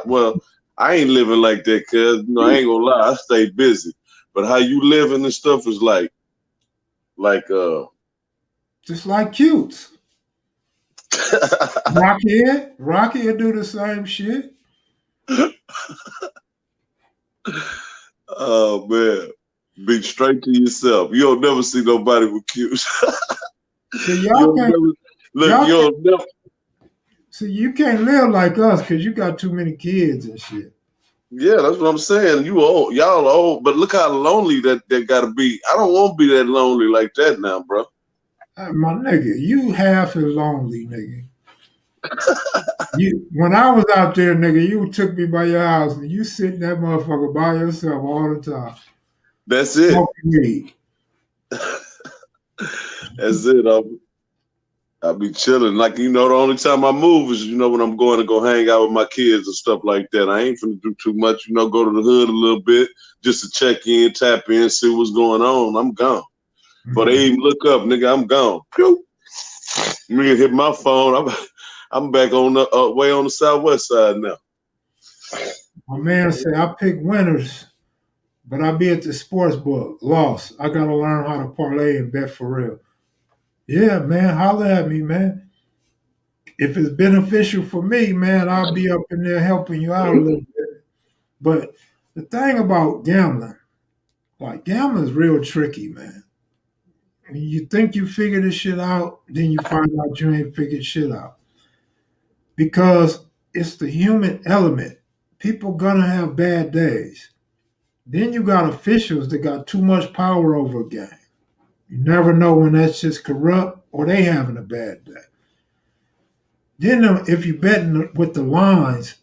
Well, I ain't living like that, cuz, I ain't gonna lie, I stay busy. But how you living and stuff is like just like cutes. Rockhead do the same shit. oh man. Be straight to yourself. You don't never see nobody with cute. So you y'all don't can't, never look, y'all you can't, don't never see you can't live like us because you got too many kids and shit. yeah, that's what I'm saying. You old, y'all are old, but look how lonely that gotta be. I don't want to be that lonely like that now, bro. My nigga, you half as lonely, nigga. You when I was out there, nigga, you took me by your house and you sitting that motherfucker by yourself all the time, That's it. smoking weed. That's it. I'll be chilling. Like, the only time I move is, when I'm going to go hang out with my kids and stuff like that. I ain't finna do too much, go to the hood a little bit just to check in, tap in, see what's going on. I'm gone. Before they even look up, nigga, I'm gone. Pew! Nigga hit my phone. I'm back on the way on the southwest side now. My man said I pick winners, but I be at the sports book. Lost. I gotta learn how to parlay and bet for real. Yeah, man, holler at me, man. If it's beneficial for me, man, I'll be up in there helping you out a little bit. But the thing about gambling, like gambling is real tricky, man. You think you figure this shit out, then you find out you ain't figured shit out. Because it's the human element. People gonna have bad days. Then you got officials that got too much power over a game. You never know when that's just corrupt or they having a bad day. Then if you betting with the lines,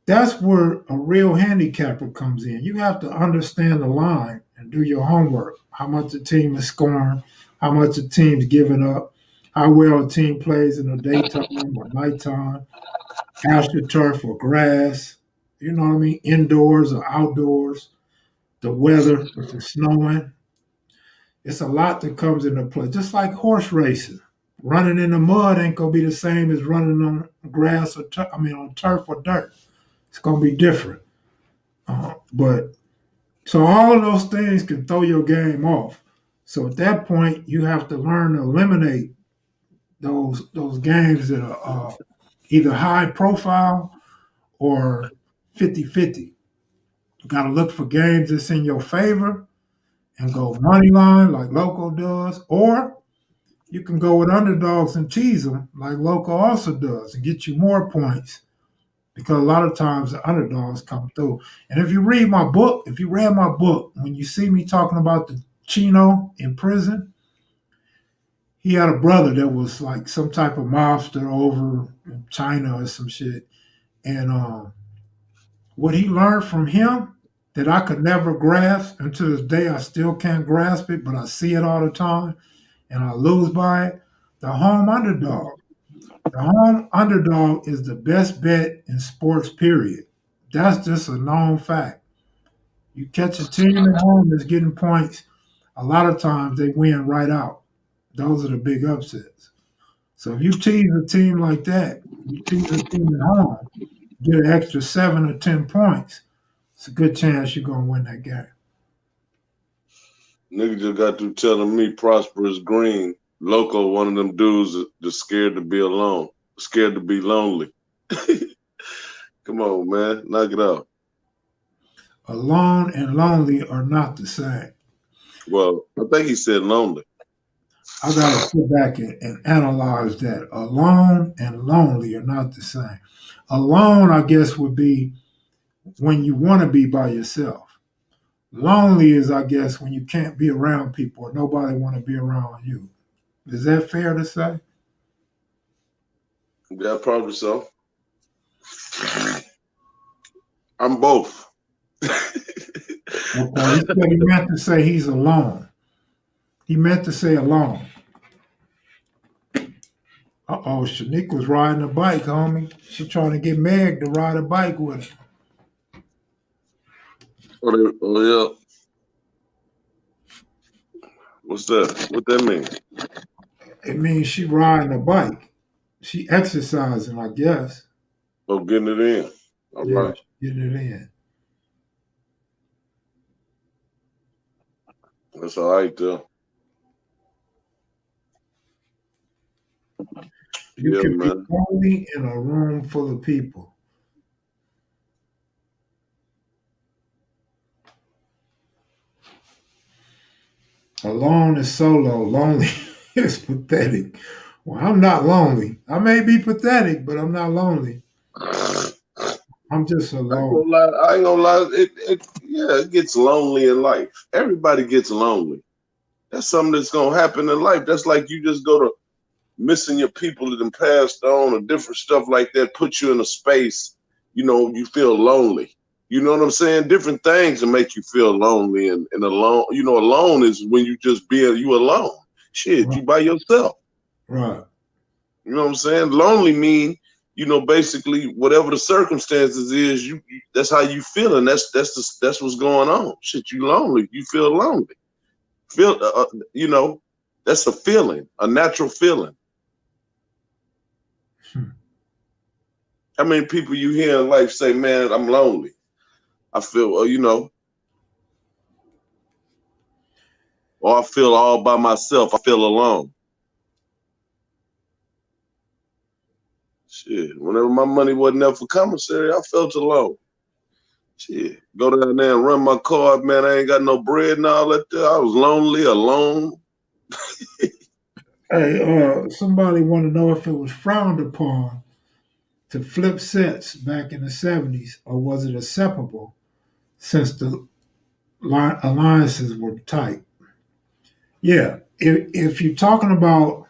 that's where a real handicapper comes in. You have to understand the line and do your homework. How much the team is scoring, how much the team's giving up, how well a team plays in the daytime or nighttime, astroturf or grass, you know what I mean, indoors or outdoors, the weather, if it's snowing. It's a lot that comes into play. Just like horse racing. Running in the mud ain't gonna be the same as running on grass or on turf or dirt. It's gonna be different. But so all of those things can throw your game off. So at that point, you have to learn to eliminate those games that are either high profile or 50-50. You got to look for games that's in your favor and go money line like Loco does, or you can go with underdogs and tease them like Loco also does and get you more points because a lot of times the underdogs come through. And if you read my book, if you read my book, when you see me talking about the Chino in prison, he had a brother that was like some type of mobster over in China or some shit. And what he learned from him that I could never grasp, and to this day I still can't grasp it, but I see it all the time and I lose by it. The home underdog. The home underdog is the best bet in sports, period. That's just a known fact. You catch a team at home that's getting points, a lot of times they win right out. Those are the big upsets. So if you tease a team like that, you tease a team at home, get an extra 7 or 10 points, it's a good chance you're going to win that game. Nigga just got through telling me Prosperous Green, Loco, one of them dudes that's scared to be alone, scared to be lonely. Come on, man, knock it out. Alone and lonely are not the same. Well, I think he said lonely. I got to sit back and analyze that. Alone and lonely are not the same. Alone, I guess, would be when you want to be by yourself. Lonely is, I guess, when you can't be around people or nobody want to be around you. Is that fair to say? Yeah, probably so. I'm both. Okay, he said he meant to say he's alone. He meant to say alone. Uh-oh, Shanique was riding a bike, homie. She trying to get Meg to ride a bike with her. Oh, yeah. What's that? What that mean? It means she riding a bike. She exercising, I guess. Oh, getting it in. All Yeah, right. getting it in. That's all right, though. You Yeah, can be man. lonely in a room full of people. Alone is solo. Lonely is pathetic. Well, I'm not lonely. I may be pathetic, but I'm not lonely. I'm just I ain't alone. gonna lie. I ain't gonna lie. It gets lonely in life. Everybody gets lonely. That's something that's gonna happen in life. That's like you just go to missing your people that have passed on or different stuff like that. Put you in a space. You feel lonely. You know what I'm saying? Different things that make you feel lonely and alone. Alone is when you just you alone. Shit, Right. you by yourself. Right. You know what I'm saying? Lonely mean, basically whatever the circumstances is, that's how you feeling. That's what's going on. Shit, you lonely. You feel lonely. Feel, you know, that's a feeling, a natural feeling. Hmm. How many people you hear in life say, "Man, I'm lonely. I feel, or I feel all by myself. I feel alone." Shit, whenever my money wasn't up for commissary, I felt alone. Shit, go down there and run my card, man. I ain't got no bread and all that. There. I was lonely, alone. Hey, somebody want to know if it was frowned upon to flip sets back in the 70s, or was it acceptable since the alliances were tight? Yeah, if you're talking about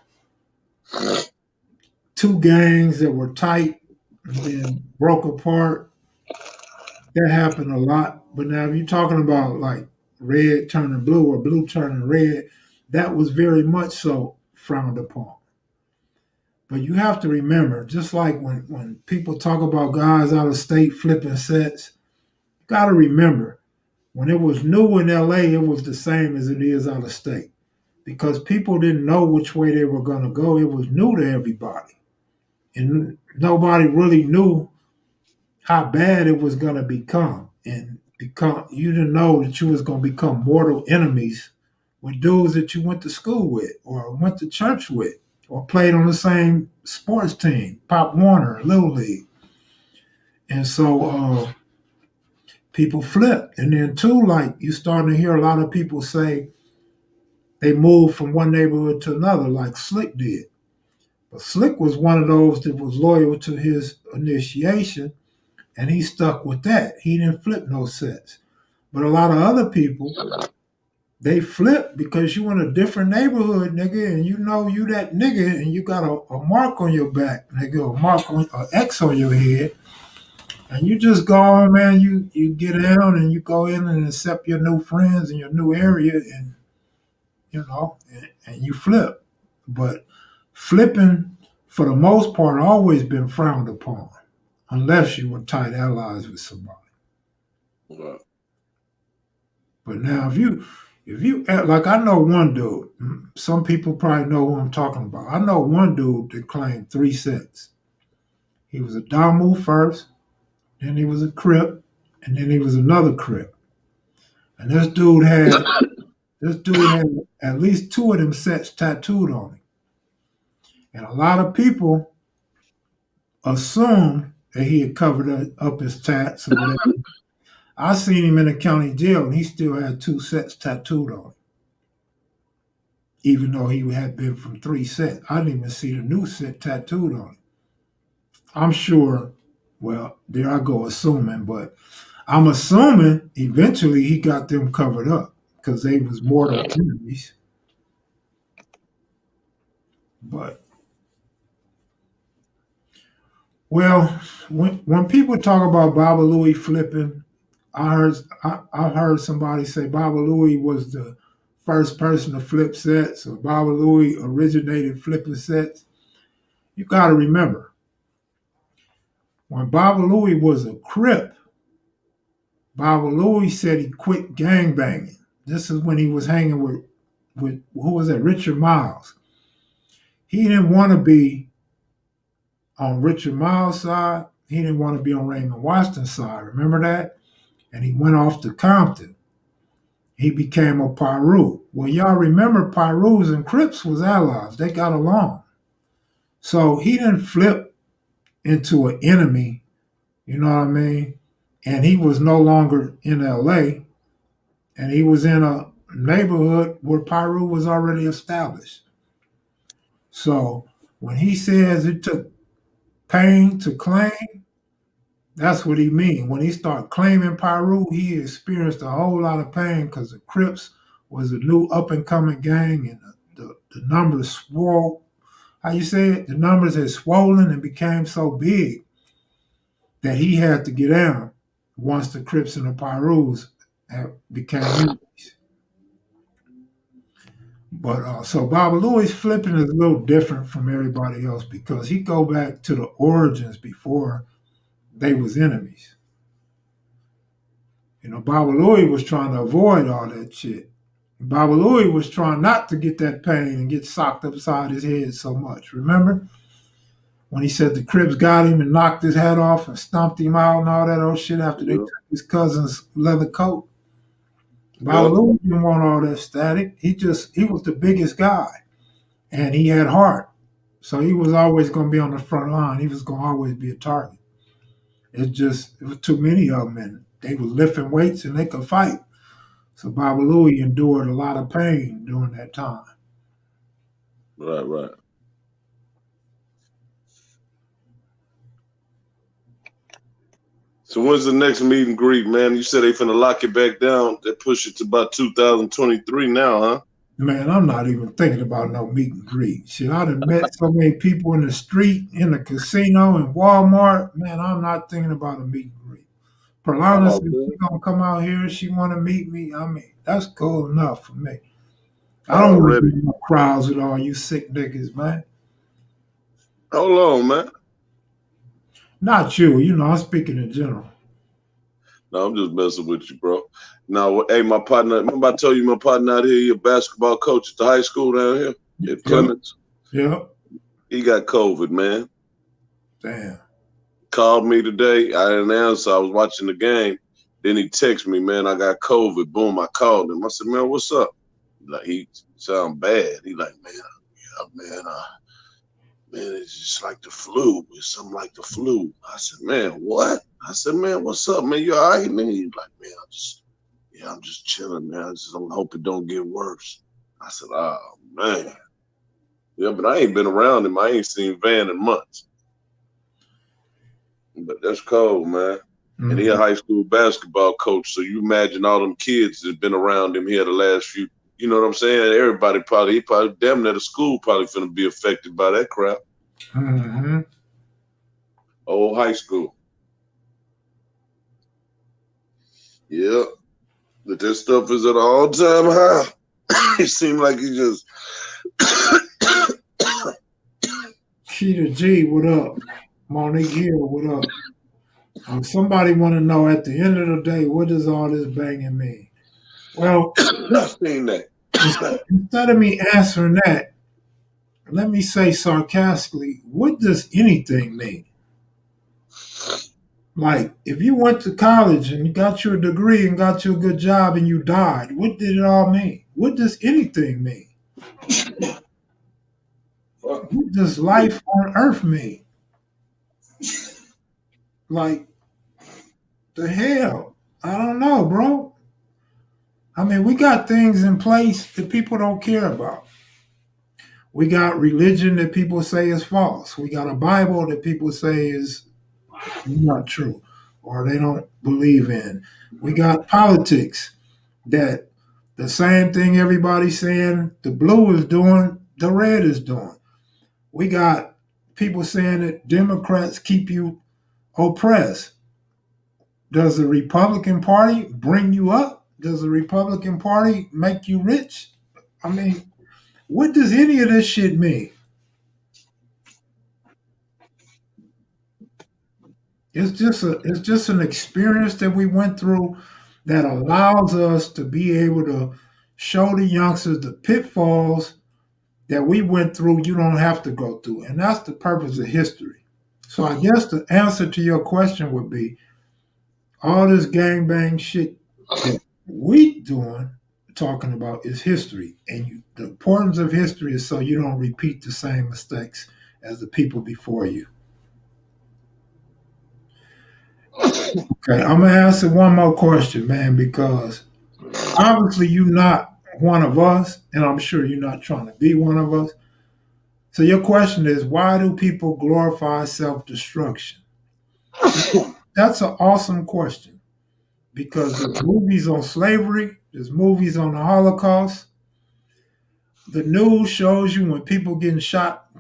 two gangs that were tight and then broke apart, that happened a lot. But now, if you're talking about like red turning blue or blue turning red, that was very much so frowned upon. But you have to remember, just like when people talk about guys out of state flipping sets, you got to remember when it was new in LA, it was the same as it is out of state because people didn't know which way they were going to go. It was new to everybody. And nobody really knew how bad it was going to become. And you didn't know that you was going to become mortal enemies with dudes that you went to school with or went to church with or played on the same sports team, Pop Warner, Little League. And so people flipped. And then too, like you starting to hear a lot of people say they moved from one neighborhood to another, like Slick did. But Slick was one of those that was loyal to his initiation, and he stuck with that. He didn't flip no sets. But a lot of other people, they flip because you in a different neighborhood, nigga, and you know you that nigga, and you got a mark on your back, nigga, a mark on an X on your head, and you just go on, man. You get down and you go in and accept your new friends in your new area, and and you flip. But flipping, for the most part, always been frowned upon, unless you were tight allies with somebody. Right. But now, if you like, I know one dude. Some people probably know who I'm talking about. I know one dude that claimed three sets. He was a Damu first, then he was a Crip, and then he was another Crip. And this dude had at least two of them sets tattooed on him. And a lot of people assumed that he had covered up his tats or whatever. I seen him in the county jail, and he still had two sets tattooed on him, even though he had been from three sets. I didn't even see the new set tattooed on him. I'm sure, well, there I go assuming, but I'm assuming eventually he got them covered up because they was mortal enemies. But well, when people talk about Baba Louie flipping, I heard somebody say Baba Louie was the first person to flip sets, or Baba Louie originated flipping sets. You got to remember when Baba Louie was a Crip, Baba Louie said he quit gang banging. This is when he was hanging with who was that? Richard Miles. He didn't want to be on Richard Miles' side. He didn't want to be on Raymond Washington's side. Remember that? And he went off to Compton. He became a Pyru. Well, y'all remember Pyrus and Crips was allies. They got along. So he didn't flip into an enemy, you know what I mean? And he was no longer in LA, and he was in a neighborhood where Pyru was already established. So when he says it took pain to claim, that's what he means. When he started claiming Pyru, he experienced a whole lot of pain because the Crips was a new up and coming gang, and the numbers swole. How you say it? The numbers had swollen and became so big that he had to get down once the Crips and the Pyrus became enemies. But so Baba Louis flipping is a little different from everybody else because he go back to the origins before they was enemies. Baba Louis was trying to avoid all that shit. Baba Louis was trying not to get that pain and get socked upside his head so much. Remember when he said the Crips got him and knocked his hat off and stomped him out and all that old shit after they Yep. took his cousin's leather coat? Baba Yep. Louis didn't want all that static. He was the biggest guy and he had heart. So he was always going to be on the front line. He was going to always be a target. It was too many of them, and they were lifting weights and they could fight. So Baba Louie endured a lot of pain during that time. Right. Right. So when's the next meet and greet, man? You said they finna lock it back down. They push it to about 2023 now, huh? Man, I'm not even thinking about no meet and greet. Shit, I done met so many people in the street, in the casino, in Walmart. Man, I'm not thinking about a meet and greet. Perlana Oh, said she man. gonna come out here. She want to meet me. I mean, that's cool enough for me. I don't want to Already. be in no crowds with all you sick niggas, man. Hold on, man. Not you. I'm speaking in general. No, I'm just messing with you, bro. Now, hey, my partner, remember I told you my partner out here, your basketball coach at the high school down here at Yep. Clements? Yep. He got COVID, man. Damn. Called me today. I didn't answer. I was watching the game. Then he texted me, man, I got COVID. Boom, I called him. I said, man, what's up? Like, he sound bad. He like, man, yeah, man, it's just like the flu. It's something like the flu. I said, man, what? I said, man, what's up, man? You all right, man? He's like, man, I'm just chilling, man. I'm hoping it don't get worse. I said, oh, man. Yeah, but I ain't been around him. I ain't seen Van in months. But that's cold, man. And he a Mhm. high school basketball coach, so you imagine all them kids that's been around him here the last few. You know what I'm saying? Everybody he probably damn near the school probably finna be affected by that crap. Mhm. Old high school. Yeah. But that stuff is at an all-time high. It seemed like he just Cheetah G, what up? Monique Hill, what up? Somebody want to know at the end of the day, what does all this banging mean? Well, I seen that. instead of me answering that, let me say sarcastically, what does anything mean? Like, if you went to college and you got your degree and got you a good job and you died, what did it all mean? What does anything mean? What does life on earth mean? Like, the hell? I don't know, bro. I mean, we got things in place that people don't care about. We got religion that people say is false. We got a Bible that people say is not true or they don't believe in. We got politics that the same thing everybody's saying the blue is doing, the red is doing. We got people saying that Democrats keep you oppressed. Does the Republican Party bring you up? Does the Republican Party make you rich? I mean, what does any of this shit mean? It's just an experience that we went through that allows us to be able to show the youngsters the pitfalls that we went through. You don't have to go through, and that's the purpose of history. So I guess the answer to your question would be all this gang bang shit that we doing talking about is history, and the importance of history is so you don't repeat the same mistakes as the people before you. Okay, I'm gonna answer one more question, man, because obviously you're not one of us, and I'm sure you're not trying to be one of us. So your question is, why do people glorify self-destruction? That's an awesome question because there's movies on slavery, there's movies on the Holocaust. The news shows you when people getting shot,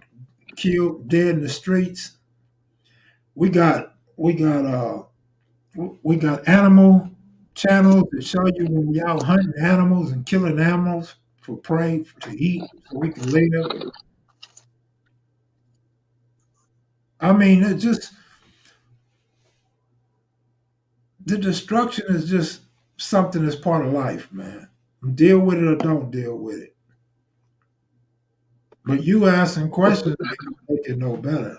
killed, dead in the streets. We got animal channels that show you when we out hunting animals and killing animals. for prey, to eat, so we can live. I mean, it just the destruction is just something that's part of life, man. Deal with it or don't deal with it. But you asking questions make it no better.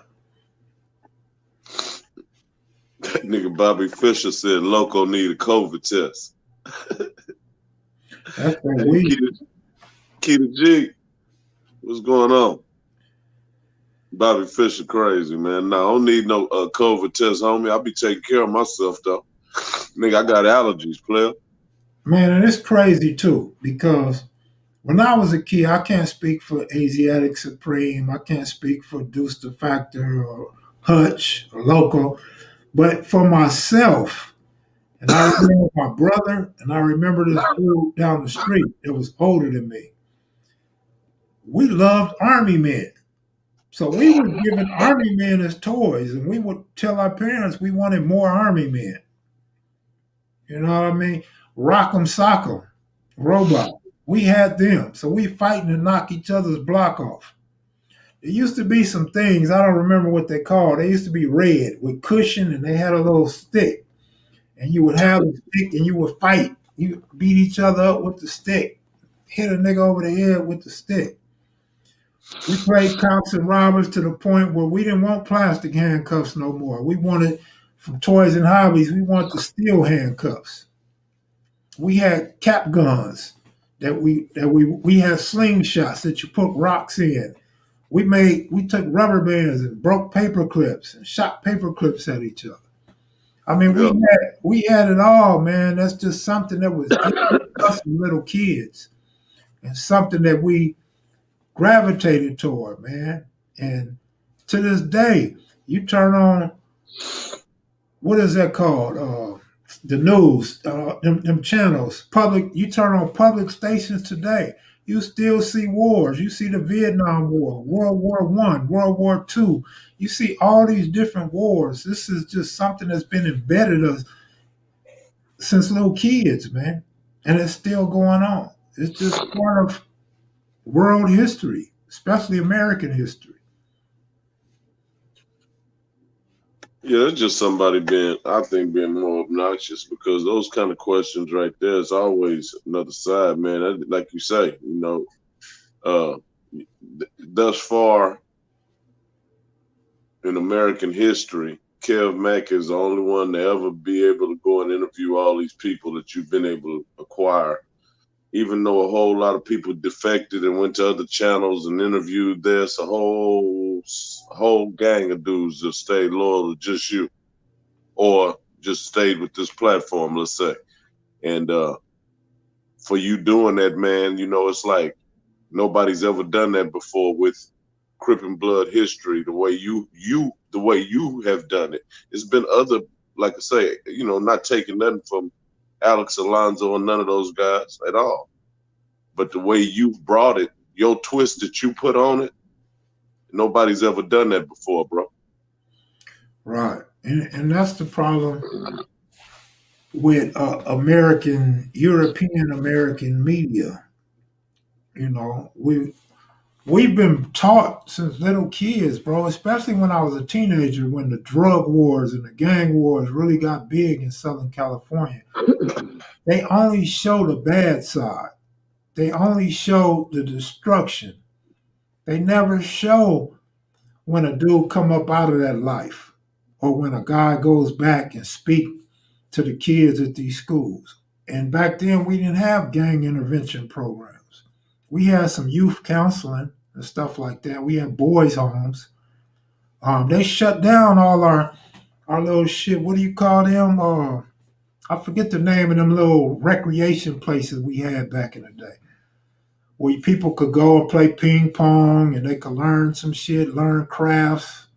That nigga Bobby Fischer said Loco need a COVID test. That's what Hey, we. Keita G, what's going on? Bobby Fischer crazy, man. No, I don't need no COVID test, homie. I'll be taking care of myself, though. Nigga, I got allergies, player. Man, and it's crazy too, because when I was a kid, I can't speak for Asiatic Supreme, I can't speak for Deuce the Factor or Hutch or Loco, but for myself, and I remember my brother, and I remember this dude down the street that was older than me. We loved Army men. So we were given Army men as toys, and we would tell our parents we wanted more Army men. You know what I mean? Rock'em Sock'em, Robot. We had them. So we fighting to knock each other's block off. There used to be some things, I don't remember what they called. They used to be red with cushion and they had a little stick. And you would have the stick and you would fight. You beat each other up with the stick. Hit a nigga over the head with the stick. We played cops and robbers to the point where we didn't want plastic handcuffs no more. We wanted, from Toys and Hobbies, we wanted the steel handcuffs. We had cap guns we had slingshots that you put rocks in. We took rubber bands and broke paper clips and shot paper clips at each other. I mean, Yeah. we had it all, man. That's just something that was given to us little kids, and something that we gravitated toward, man. And to this day, you turn on, what is that called? The news, them channels, public. You turn on public stations today, you still see wars. You see the Vietnam War, World War I, World War II. You see all these different wars. This is just something that's been embedded us since little kids, man, and it's still going on. It's just part of world history, especially American history. Yeah, it's just somebody being more obnoxious because those kind of questions right there is always another side, man. Like you say, uh, thus far in American history, Kev Mack is the only one to ever be able to go and interview all these people that you've been able to acquire. Even though a whole lot of people defected and went to other channels and interviewed, there's a whole gang of dudes that stayed loyal to just you, or just stayed with this platform, let's say. And for you doing that, man, it's like nobody's ever done that before with Crip and Blood history. The way you have done it. It's been other, like I say, not taking nothing from Alex Alonso or none of those guys at all. But the way you brought it, your twist that you put on it, nobody's ever done that before, bro. Right. And that's the problem with European American media. We've been taught since little kids, bro, especially when I was a teenager, when the drug wars and the gang wars really got big in Southern California. They only show the bad side. They only show the destruction. They never show when a dude come up out of that life, or when a guy goes back and speak to the kids at these schools. And back then we didn't have gang intervention programs. We had some youth counseling and stuff like that. We had boys' homes. They shut down all our little shit. What do you call them? I forget the name of them little recreation places we had back in the day, where people could go and play ping pong and they could learn some shit, learn crafts.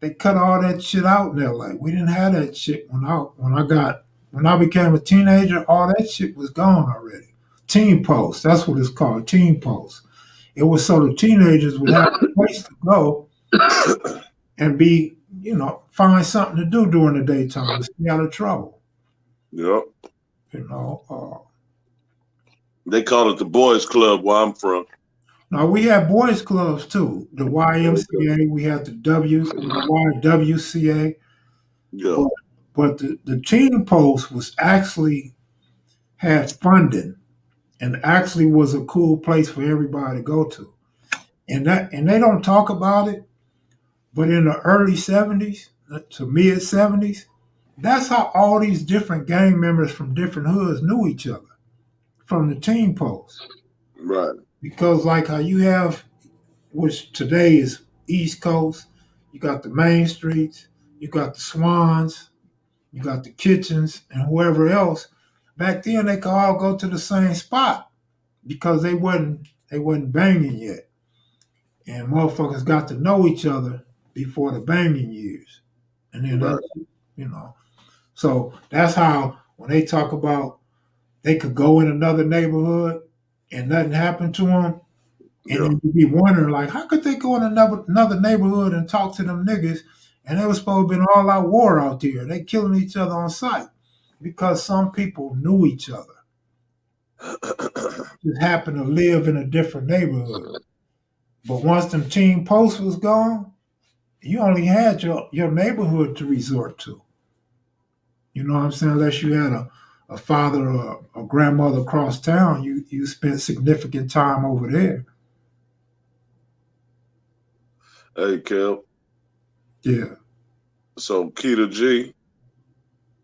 They cut all that shit out in LA. We didn't have that shit when I became a teenager. All that shit was gone already. Teen Post, that's what it's called, Teen Post. It was so the teenagers would have a place to go and find something to do during the daytime to stay out of trouble. Yep. You know, They call it the Boys Club where I'm from. Now we had boys clubs too. The Okay. YMCA, we had the YWCA, Yeah. but the team post was actually had funding and actually was a cool place for everybody to go to. And they don't talk about it, but in the early '70s to mid '70s, that's how all these different gang members from different hoods knew each other from the team post. Right. Because like how you have, which today is East Coast, you got the main streets, you got the Swans, you got the kitchens, and whoever else. Back then, they could all go to the same spot because they wasn't banging yet, and motherfuckers got to know each other before the banging years, and then Right. that's you know. So that's how when they talk about they could go in another neighborhood and nothing happened to them, and Yeah. then you'd be wondering like, how could they go in another neighborhood and talk to them niggas, and they was supposed to be all out war out there, they killing each other on sight because some people knew each other, just happened to live in a different neighborhood. But once them team posts was gone, you only had your neighborhood to resort to. You know what I'm saying? Unless you had a father or a grandmother across town, you spent significant time over there. Hey, Kel. Yeah. So Keita G,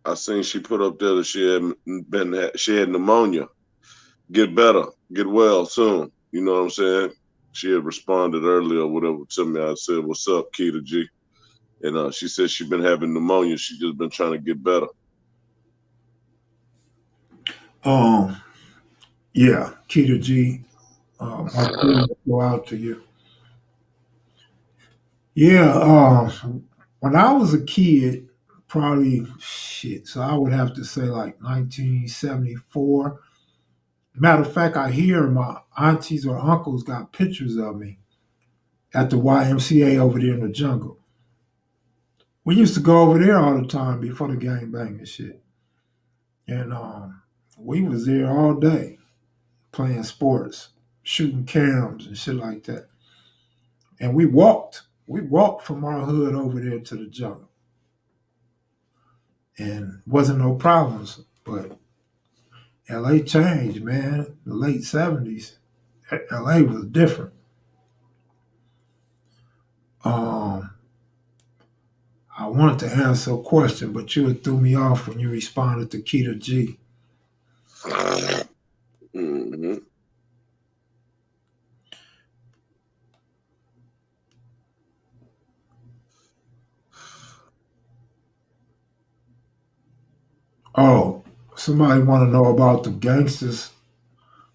I seen she put up there that she had pneumonia. Get better, get well soon. You know what I'm saying? She had responded earlier or whatever to me. I said, "What's up, Keita G?" And she said she been having pneumonia. She just been trying to get better. Um. Yeah. Keita G. My prayers go out to you. Yeah. When I was a kid, probably shit. So I would have to say like 1974. Matter of fact, I hear my aunties or uncles got pictures of me at the YMCA over there in the jungle. We used to go over there all the time before the gang banging shit, and we was there all day playing sports, shooting cams and shit like that. And we walked from our hood over there to the jungle, and wasn't no problems. But LA changed, man. The late '70s, LA was different. Um, I wanted to answer a question, but you had threw me off when you responded to Keita G. Hmm. Oh, somebody want to know about the gangsters,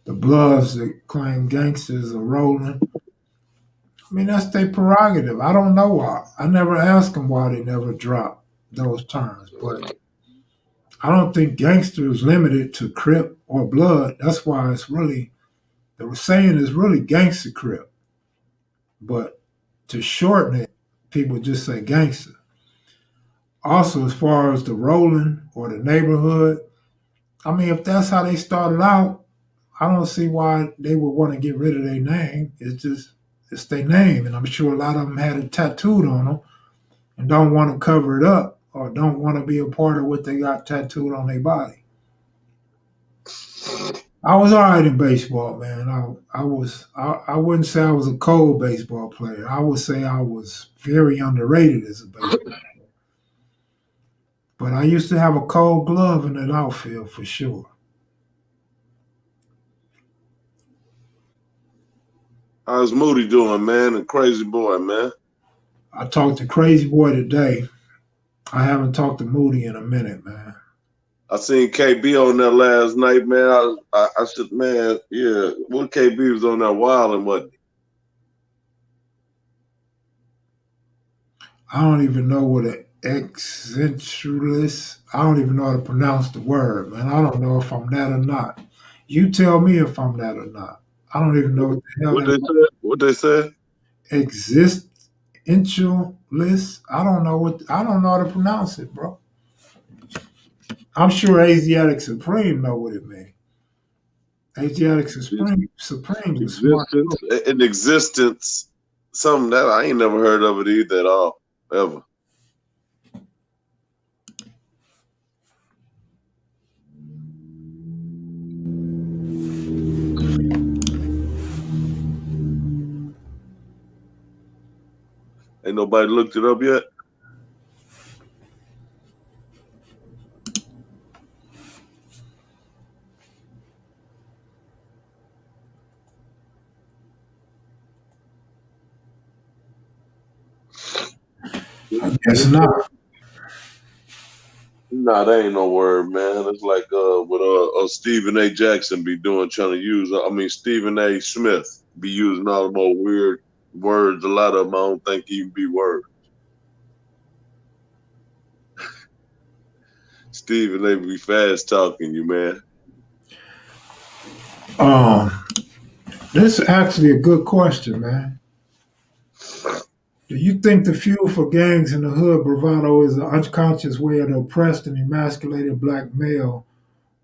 the Bloods that claim gangsters are rolling. I mean, that's their prerogative. I don't know why. I never asked them why they never dropped those terms, but I don't think gangster is limited to Crip or Blood. That's why it's really, the saying is really gangster Crip. But to shorten it, people just say gangster. Also, as far as the rolling or the neighborhood, I mean, if that's how they started out, I don't see why they would want to get rid of their name. It's their name, and I'm sure a lot of them had it tattooed on them and don't want to cover it up or don't want to be a part of what they got tattooed on their body. I was all right in baseball, man. I wouldn't say I was a cold baseball player. I would say I was very underrated as a baseball. But I used to have a cold glove in that outfield for sure. How's Moody doing, man? And Crazy Boy, man. I talked to Crazy Boy today. I haven't talked to Moody in a minute, man. I seen KB on there last night, man. I said, man, yeah, what KB was on there wild and what? I don't even know what an eccentralist. I don't even know how to pronounce the word, man. I don't know if I'm that or not. You tell me if I'm that or not. I don't even know what the hell What that they said? What they said? existentialist. I don't know how to pronounce it, bro. I'm sure Asiatic Supreme know what it means. Asiatic Supreme was smart. Existence, something that I ain't never heard of it either at all, ever. Ain't nobody looked it up yet. I guess not. Nah, that ain't no word, man. It's like what Stephen A. Jackson be doing, trying to use. I mean, Stephen A. Smith be using all the more weird words. A lot of them I don't think even be words. Stephen A. be fast talking you, man. Um, this is actually a good question, man. Do you think the fuel for gangs in the hood bravado is an unconscious way of the oppressed and emasculated black male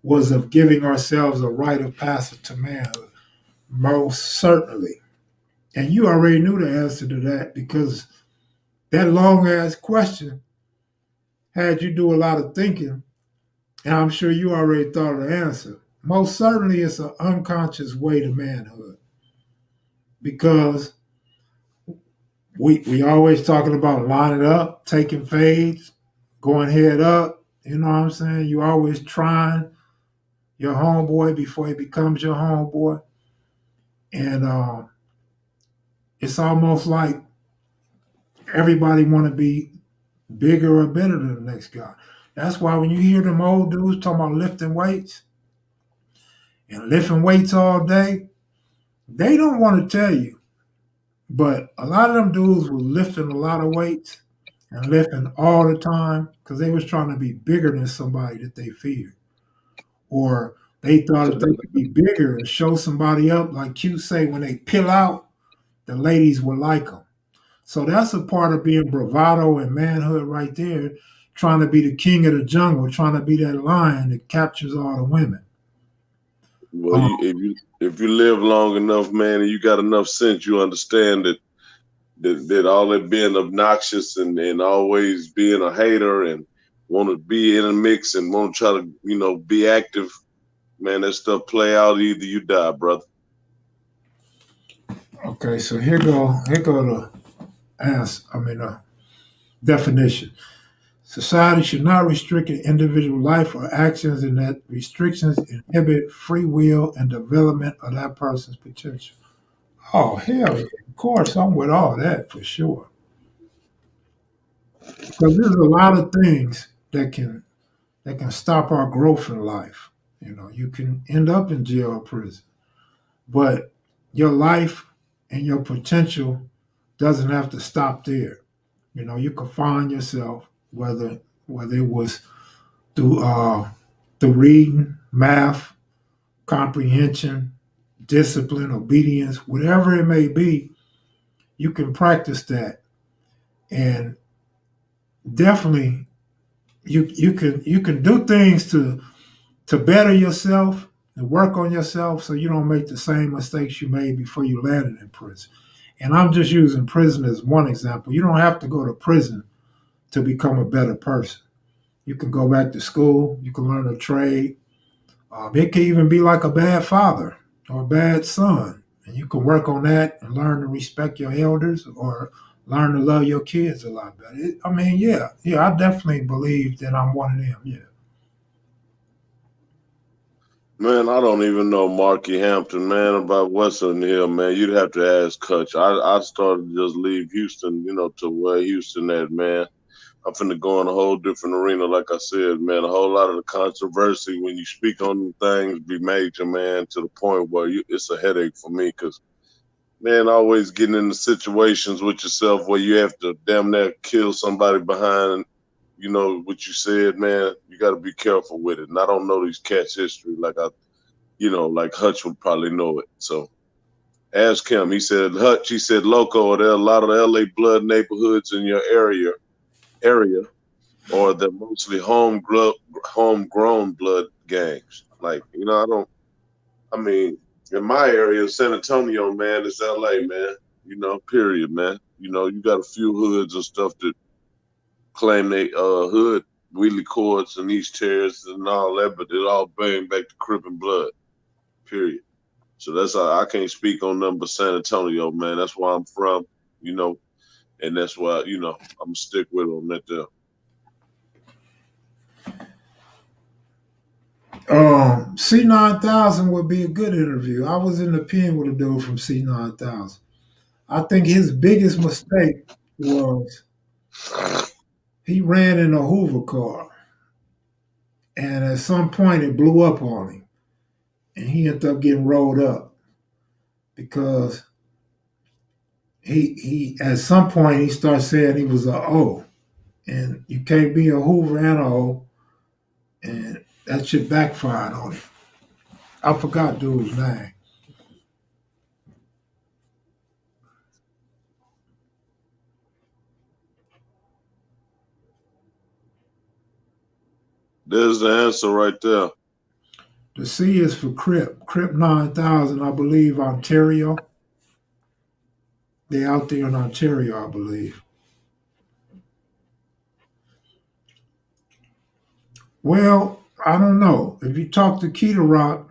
was of giving ourselves a rite of passage to manhood? Most certainly. And you already knew the answer to that because that long ass question had you do a lot of thinking, and I'm sure you already thought of the answer. Most certainly, it's an unconscious way to manhood because we always talking about lining up, taking fades, going head up. You know what I'm saying? You always trying your homeboy before he becomes your homeboy, and it's almost like everybody want to be bigger or better than the next guy. That's why when you hear them old dudes talking about lifting weights and lifting weights all day, they don't want to tell you. But a lot of them dudes were lifting a lot of weights and lifting all the time because they was trying to be bigger than somebody that they feared. Or they thought if they could be bigger and show somebody up, like Q say, when they pill out, the ladies would like them. So that's a part of being bravado and manhood right there, trying to be the king of the jungle, trying to be that lion that captures all the women. Well, if you live long enough, man, and you got enough sense, you understand that all that being obnoxious and always being a hater and want to be in a mix and want to try to be active, man, that stuff play out. Either you die, brother. Okay, so here go the answer. I mean, definition. Society should not restrict an individual life or actions, and that restrictions inhibit free will and development of that person's potential. Oh hell yeah! Of course, I'm with all that for sure. Because there's a lot of things that can stop our growth in life. You know, you can end up in jail or prison, but your life and your potential doesn't have to stop there. You know, you can find yourself whether it was through reading, math, comprehension, discipline, obedience, whatever it may be, you can practice that, and definitely you can do things to better yourself and work on yourself so you don't make the same mistakes you made before you landed in prison. And I'm just using prison as one example. You don't have to go to prison to become a better person. You can go back to school. You can learn a trade. It can even be like a bad father or a bad son. And you can work on that and learn to respect your elders or learn to love your kids a lot better. I mean, yeah, I definitely believe that I'm one of them. Yeah. Man, I don't even know Marky Hampton, man, about what's in here, man. You'd have to ask Kutch. I started to just leave Houston, to where Houston at, man. I'm finna go in a whole different arena, like I said, man. A whole lot of the controversy when you speak on things be major, man, to the point where it's a headache for me, because, man, always getting into situations with yourself where you have to damn near kill somebody behind, what you said, man. You got to be careful with it. And I don't know these cats' history like Hutch would probably know it. So ask him. He said, Hutch, he said, Loco, there are a lot of the LA blood neighborhoods in your area, or they're mostly homegrown blood gangs. Like, I don't. I mean, in my area, San Antonio, man, it's LA, man. Period, man. You got a few hoods and stuff that claim they hood wheelie cords and these chairs and all that, but it all bang back to Crip and Blood. Period. So that's how I can't speak on nothing but San Antonio, man. That's where I'm from, you know, and that's why, I'm gonna stick with on that there. C9000 would be a good interview. I was in the pen with a dude from C9000. I think his biggest mistake was he ran in a Hoover car, and at some point it blew up on him, and he ended up getting rolled up because he at some point he started saying he was a O, and you can't be a Hoover and a O, and that shit backfired on him. I forgot dude's name. There's the answer right there. The C is for Crip. Crip 9000, I believe, Ontario. They out there in Ontario, I believe. Well, I don't know. If you talk to Keita Rock,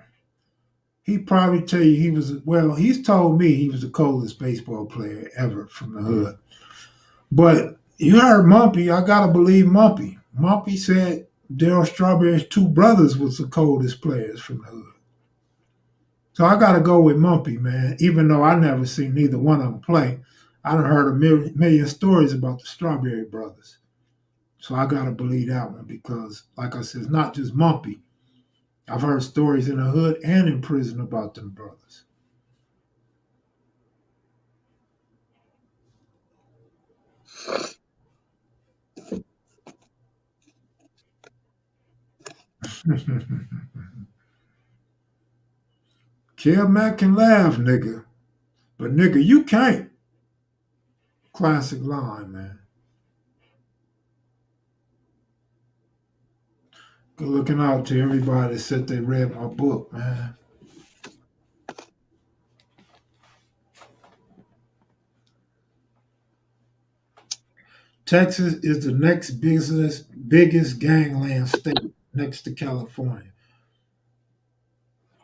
he'd probably tell you he's told me he was the coldest baseball player ever from the hood. But you heard Mumpy, I gotta believe Mumpy. Mumpy said Daryl Strawberry's two brothers was the coldest players from the hood. So I gotta go with Mumpy, man, even though I never seen neither one of them play. I done heard a million stories about the Strawberry brothers. So I gotta believe that one because, like I said, it's not just Mumpy. I've heard stories in the hood and in prison about them brothers. Kill Mac can laugh, nigga. But nigga, you can't. Classic line, man. Good looking out to everybody that said they read my book, man. Texas is the next biggest gangland state next to California.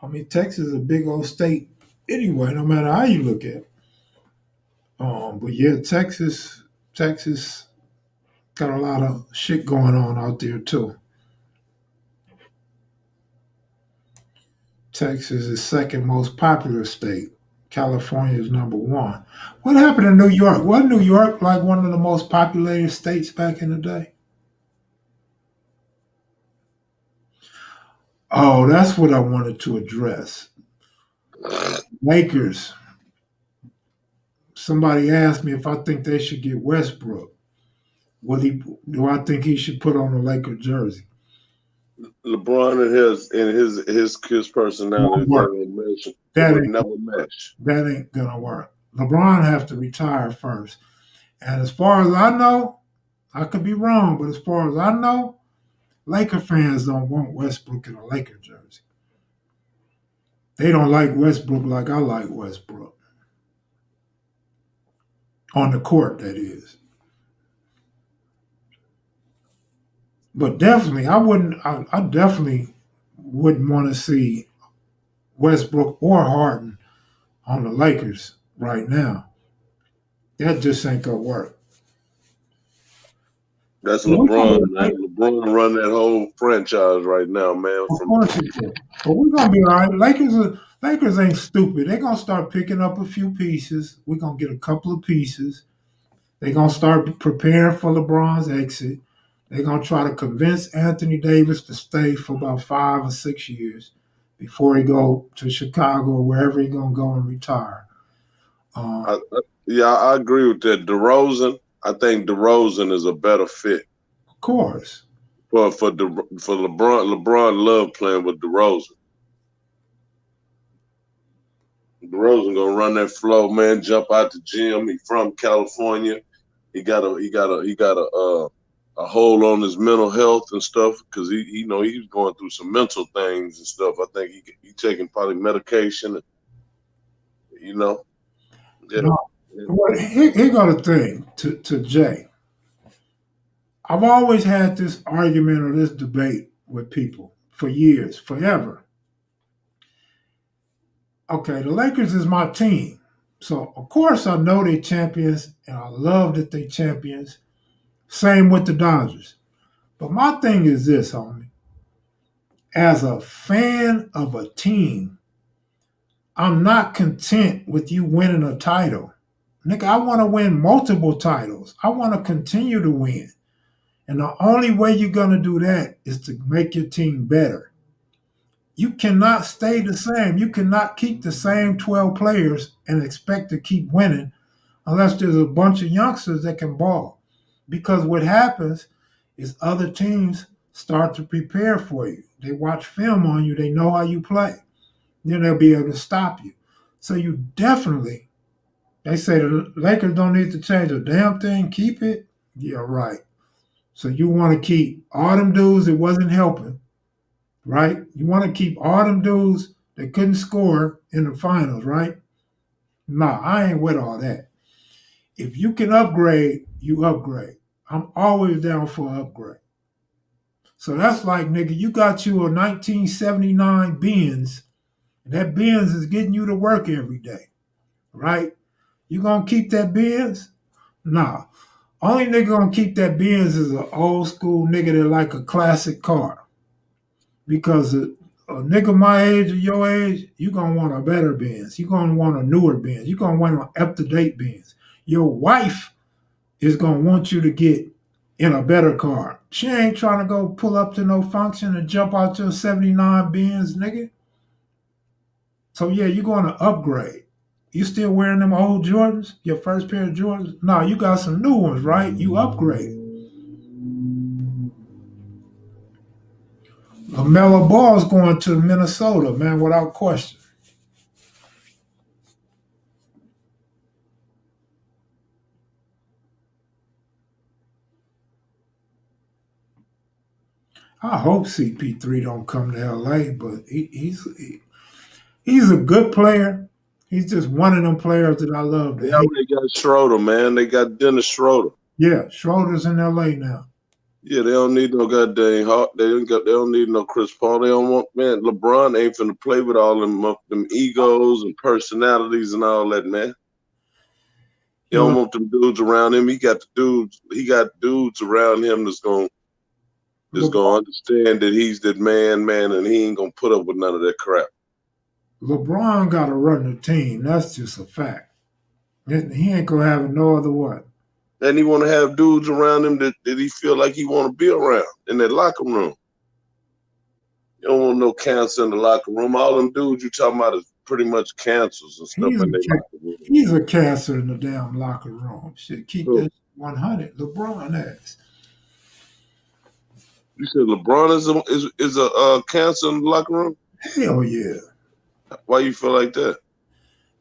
I mean, Texas is a big old state anyway, no matter how you look at it. But yeah, Texas got a lot of shit going on out there too. Texas is second most popular state. California is number one. What happened in New York? Wasn't New York like one of the most populated states back in the day? Oh, that's what I wanted to address. Lakers. Somebody asked me if I think they should get Westbrook. Do I think he should put on a Laker jersey? LeBron and his personality Won't work. it That would ain't never match. that ain't gonna work. LeBron have to retire first. And as far as I know, I could be wrong, but as far as I know, Laker fans don't want Westbrook in a Laker jersey. They don't like Westbrook like I like Westbrook. On the court, that is. But definitely, I definitely wouldn't want to see Westbrook or Harden on the Lakers right now. That just ain't gonna work. That's But we're gonna LeBron, be man. LeBron run that whole franchise right now, man. Of From course it will. But we're gonna be all right. Lakers ain't stupid. They're gonna start picking up a few pieces. We're gonna get a couple of pieces. They're gonna start preparing for LeBron's exit. They're gonna try to convince Anthony Davis to stay for about 5 or 6 years before he go to Chicago or wherever he's gonna go and retire. I, yeah, I agree with that. DeRozan, I think DeRozan is a better fit Of course. for LeBron. LeBron loved playing with DeRozan. DeRozan gonna run that flow, man. Jump out the gym. He from California. He got a a hold on his mental health and stuff because he was going through some mental things and stuff. I think he taking probably medication. You know, yeah. No, well, here go the thing to Jay. I've always had this argument or this debate with people for years, forever. Okay, the Lakers is my team. So of course I know they champions and I love that they champions. Same with the Dodgers. But my thing is this, homie. As a fan of a team, I'm not content with you winning a title. Nigga, I want to win multiple titles. I want to continue to win. And the only way you're going to do that is to make your team better. You cannot stay the same. You cannot keep the same 12 players and expect to keep winning unless there's a bunch of youngsters that can ball. Because what happens is other teams start to prepare for you. They watch film on you, they know how you play. Then they'll be able to stop you. So you definitely, they say the Lakers don't need to change a damn thing, keep it. Yeah, right. So you want to keep all them dudes that wasn't helping, right? You want to keep all them dudes that couldn't score in the finals, right? Nah, I ain't with all that. If you can upgrade, you upgrade. I'm always down for an upgrade. So that's like, nigga, you got you a 1979 Benz, and that Benz is getting you to work every day, right? You gonna keep that Benz? Nah. Only nigga gonna keep that Benz is an old school nigga that like a classic car. Because a nigga my age or your age, you gonna want a better Benz. You gonna want a newer Benz. You gonna want an up-to-date Benz. Your wife is gonna want you to get in a better car. She ain't trying to go pull up to no function and jump out your 79 Benz, nigga. So yeah, you're gonna upgrade. You still wearing them old Jordans? Your first pair of Jordans? No, you got some new ones, right? You upgrade. LaMelo Ball's going to Minnesota, man, without question. I hope CP3 don't come to LA, but he's a good player. He's just one of them players that I love to They hate. already got Schroeder, man. They got Dennis Schroeder. Yeah, Schroeder's in LA now. Yeah, they don't need no goddamn Hawk. They don't need no Chris Paul. They don't want, man. LeBron ain't finna play with all them egos and personalities and all that, man. He You don't know, want them dudes around him. He got dudes around him that's gonna LeBron, understand that he's that man, and he ain't gonna put up with none of that crap. LeBron got to run the team. That's just a fact. He ain't gonna have it no other way. And he want to have dudes around him that he feel like he want to be around in that locker room. You don't want no cancer in the locker room. All them dudes you talking about is pretty much cancers and stuff He's in a, their locker room. he's a cancer in the damn locker room. Shit, keep So, that 100. LeBron ass. you said LeBron is a cancer in the locker room? Hell yeah. Why you feel like that?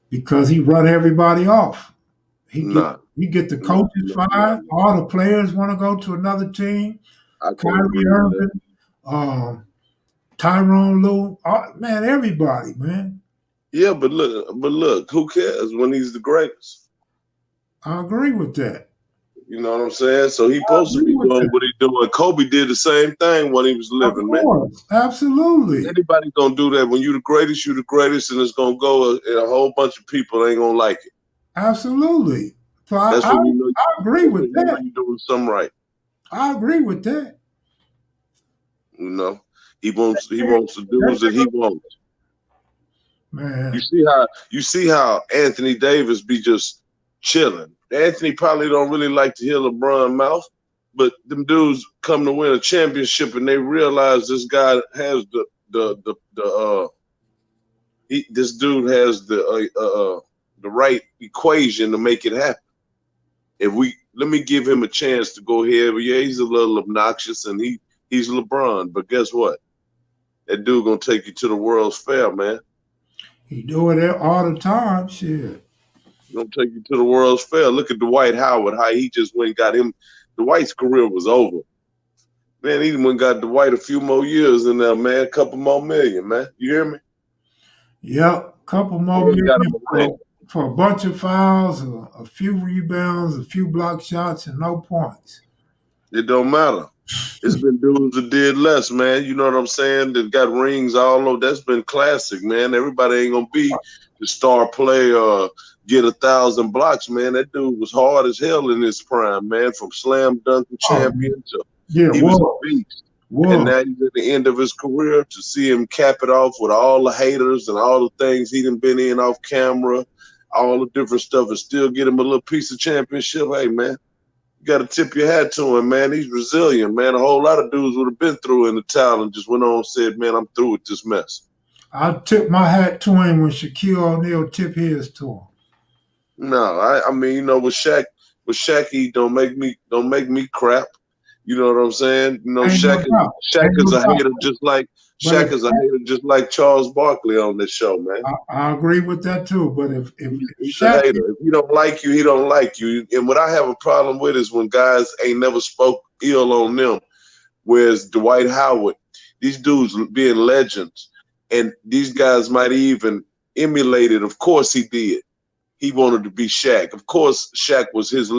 Because he run everybody off. He get Nah, he get the nah, coaches nah, nah, fired. nah. All the players want to go to another team. I can't Kyrie agree with that. Irving, Tyrone Lue, man, everybody, man. Yeah, but look, who cares when he's the greatest? I agree with that. You know what I'm saying? So he's I supposed to agree be with doing that. what he's doing. Kobe did the same thing when he was Of living, man. course, absolutely, Anybody gonna do that when you the greatest, and it's gonna go, and a whole bunch of people ain't gonna like it. absolutely. So That's I when you know. agree That's with when you know that. you're doing something right. I agree with that. You know, he wants the dudes that he wants. Man, You see how Anthony Davis be just chilling. Anthony probably don't really like to hear LeBron mouth, but them dudes come to win a championship and they realize this guy has this dude has the right equation to make it happen. If we let me give him a chance to go here, but yeah, he's a little obnoxious and he's LeBron, but guess what? That dude gonna take you to the World's Fair, man. he do it all the time. Shit. Gonna take you to the World's Fair. Look at Dwight Howard, how he just went and got him Dwight's career was over. Man, he went got Dwight a few more years in there, man. A couple more million, man. You hear me? Yep, couple more They got him million a ring. for a bunch of fouls, a few rebounds, a few block shots, and no points. It don't matter. It's been dudes that did less, man. You know what I'm saying? That got rings all over. That's been classic, man. Everybody ain't gonna be the star player or get 1,000 blocks, man. That dude was hard as hell in his prime, man. From slam dunking champion to he was a beast. And now he's at the end of his career. To see him cap it off with all the haters and all the things he done been in off camera, all the different stuff, and still get him a little piece of championship. Hey, man, you got to tip your hat to him, man. He's resilient, man. A whole lot of dudes would have been through in the towel and just went on and said, man, I'm through with this mess. I tip my hat to him when Shaquille O'Neal tipped his to him. No, I mean, you know, with Shaq, he don't make me crap. You know what I'm saying? You know, Shaq is a hater just like Charles Barkley on this show, man. I agree with that too. But if he's Shaq, a hater, if he don't like you, he don't like you. And what I have a problem with is when guys ain't never spoke ill on them. Whereas Dwight Howard, these dudes being legends, and these guys might even emulate it. Of course he did. He wanted to be Shaq. Of course, Shaq was his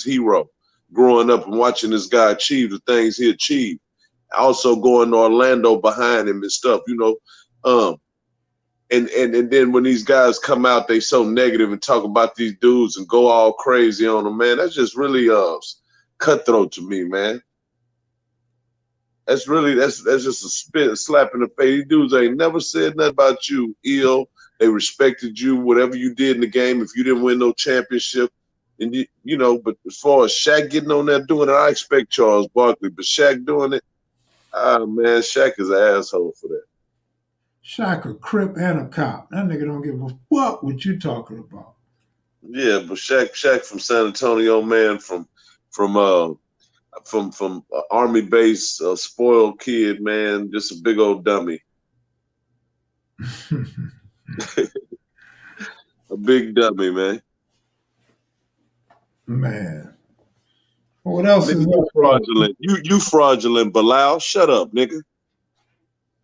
hero. Growing up and watching this guy achieve the things he achieved, also going to Orlando behind him and stuff, you know, and then when these guys come out, they so negative and talk about these dudes and go all crazy on them, man. That's just really cutthroat to me, man. That's just a slap in the face. These dudes ain't never said nothing about you ill. They respected you, whatever you did in the game. If you didn't win no championship. And you know, but as far as Shaq getting on there doing it, I expect Charles Barkley. But Shaq doing it, man, Shaq is an asshole for that. Shaq a crip and a cop. That nigga don't give a fuck what you talking about. Yeah, but Shaq from San Antonio, man, from Army base, spoiled kid, man, just a big old dummy. A big dummy, man. Man. What else nigga, is you fraudulent? You fraudulent, Bilal. Shut up, nigga.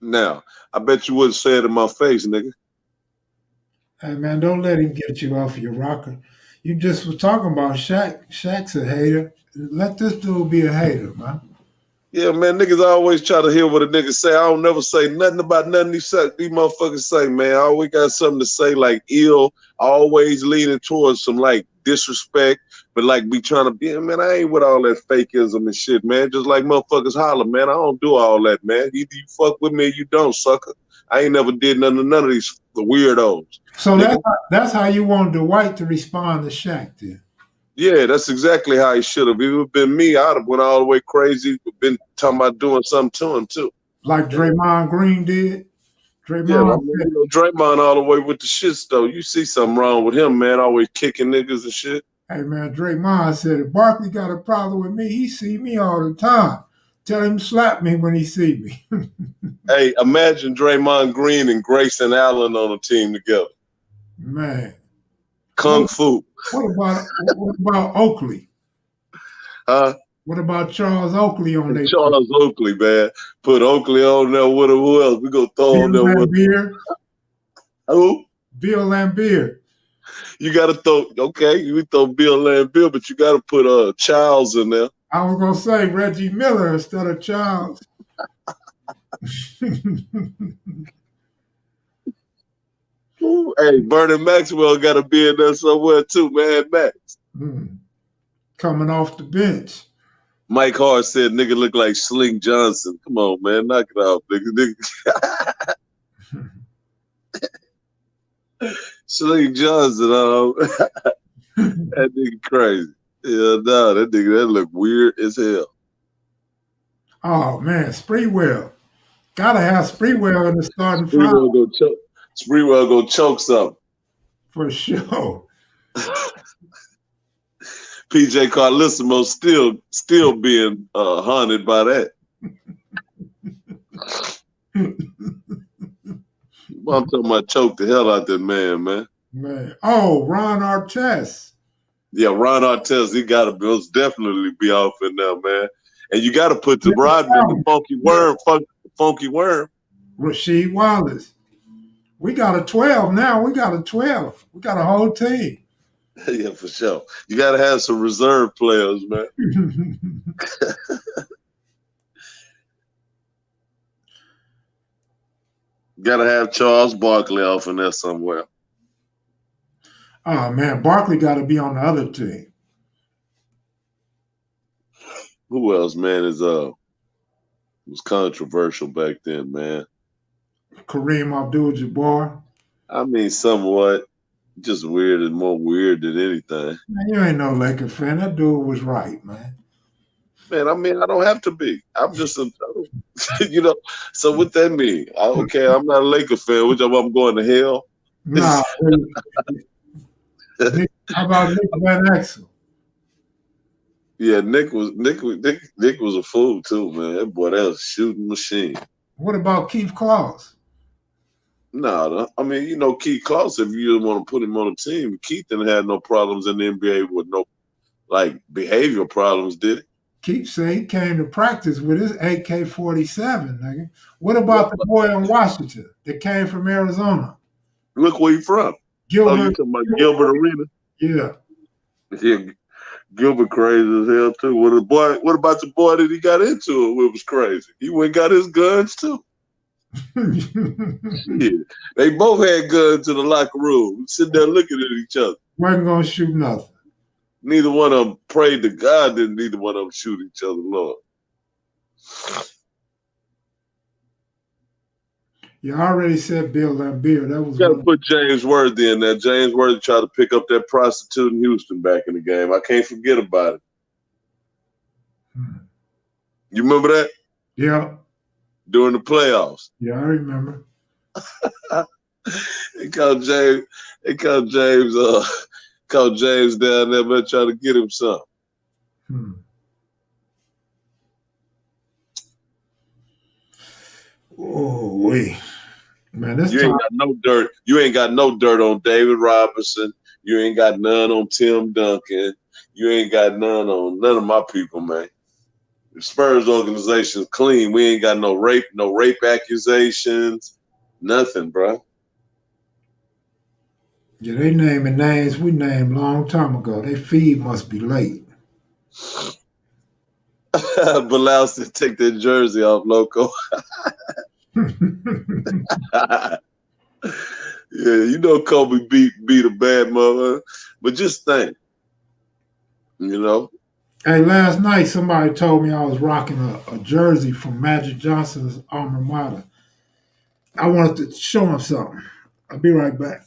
Now, I bet you wouldn't say it in my face, nigga. Hey, man, don't let him get you off your rocker. You just was talking about Shaq. Shaq's a hater. Let this dude be a hater, man. Yeah, man, niggas always try to hear what a nigga say. I don't never say nothing about nothing these motherfuckers say, man. I always got something to say, like ill, always leaning towards some, like, disrespect, but, like, be trying to be, man, I ain't with all that fakeism and shit, man. Just like motherfuckers holler, man. I don't do all that, man. Either you fuck with me or you don't, sucker. I ain't never did none of these weirdos. So that's how you want Dwight to respond to Shaq, then? Yeah, that's exactly how he should have. If it would have been me, I'd have went all the way crazy, been talking about doing something to him, too. Like Draymond Green did? Draymond, yeah, I mean, you know, Draymond all the way with the shits, though. You see something wrong with him, man, always kicking niggas and shit. Hey, man, Draymond said, if Barkley got a problem with me, he see me all the time. Tell him to slap me when he see me. Hey, imagine Draymond Green and Grayson Allen on a team together. Man. Kung Fu. What about Oakley? Huh? What about Charles Oakley on there? Charles Oakley, man. Put Oakley on there with him. Who else? We gonna throw on there with him. Who? Bill Laimbeer. You gotta throw, okay, you throw Bill Laimbeer, but you gotta put Charles in there. I was gonna say Reggie Miller instead of Charles. Hey, Bernie Maxwell got to be in there somewhere too, man. Max. Coming off the bench. Mike Hart said, nigga look like Sling Johnson. Come on, man. Knock it off, nigga. Sling Johnson, that nigga crazy. Yeah, no, that look weird as hell. Oh, man. Sprewell. Gotta have Sprewell in the starting five. Sprewell go choke something. For sure. PJ Carlissimo still being haunted by that. I'm talking about choke the hell out that man. Man. Oh, Ron Artest. Yeah, Ron Artest, he got to most definitely be off in there, man. And you got to put the Rodman, the funky worm. Rasheed Wallace. We got a 12 now. We got a 12. We got a whole team. Yeah, for sure. You got to have some reserve players, man. Got to have Charles Barkley off in there somewhere. Oh man, Barkley got to be on the other team. Who else, man, was controversial back then, man? Kareem Abdul-Jabbar. I mean, somewhat. Just weird and more weird than anything. Man, you ain't no Laker fan. That dude was right, man. Man, I mean, I don't have to be. I'm just you know. So what that mean? Okay, I'm not a Laker fan. Which I'm going to hell. Nah. How about Nick Van Exel? Yeah, Nick was a fool too, man. That boy, that was a shooting machine. What about Keith Claus? Nah, I mean, Keith Klaus, if you want to put him on a team, Keith didn't have no problems in the NBA with no behavioral problems, did he? Keith said he came to practice with his AK-47, nigga. What about the boy in Washington that came from Arizona? Look where you from. Gilbert. Oh, you talking about Gilbert Arena? Yeah. Yeah, Gilbert crazy as hell too. What about the boy that he got into it with was crazy? He went and got his guns too. Yeah. They both had guns in the locker room, sitting there looking at each other. Wasn't gonna shoot nothing. Neither one of them prayed to God that neither one of them shoot each other, Lord. You already said Bill Laimbeer. That was. You got to put James Worthy in there. James Worthy tried to pick up that prostitute in Houston back in the game. I can't forget about it. You remember that? Yeah. During the playoffs. Yeah, I remember. They called James. Called James down there, man, trying to get him something. Oh wait, man, you ain't got no dirt. You ain't got no dirt on David Robinson. You ain't got none on Tim Duncan. You ain't got none on none of my people, man. The Spurs organization's clean. We ain't got no rape accusations, nothing, bro. Yeah, they naming names we named long time ago. Their feed must be late. Bilal said, take that jersey off, Loco. Yeah, Kobe beat a bad mother. But just think, Hey, last night somebody told me I was rocking a jersey from Magic Johnson's alma mater. I wanted to show him something. I'll be right back.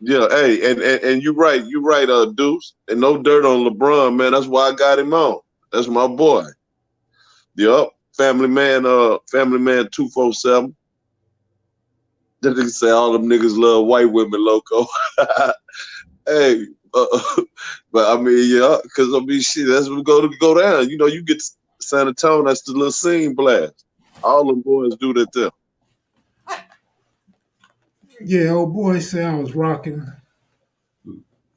Yeah, hey, and you're right, Deuce. And no dirt on LeBron, man. That's why I got him on. That's my boy. Yup. Family man 247. That nigga say all them niggas love white women, Loco. Hey, but I mean, yeah, because shit, that's what go down. You get to San Antonio, that's the little scene blast. All them boys do that there. Yeah, old boy said I was rocking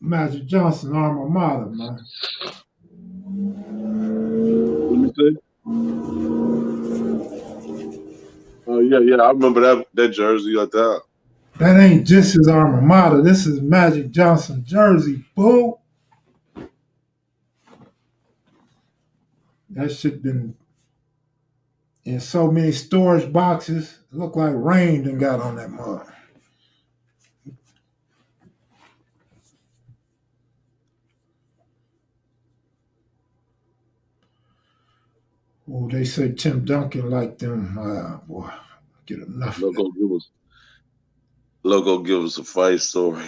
Magic Johnson alma mater, man. Let me see. Oh yeah, I remember that jersey like that. That ain't just his alma mater. This is Magic Johnson jersey, boo. That shit been in so many storage boxes. It look like rain done got on that mug. Oh, they say Tim Duncan like them. Boy, get enough. Loco give us a fight story.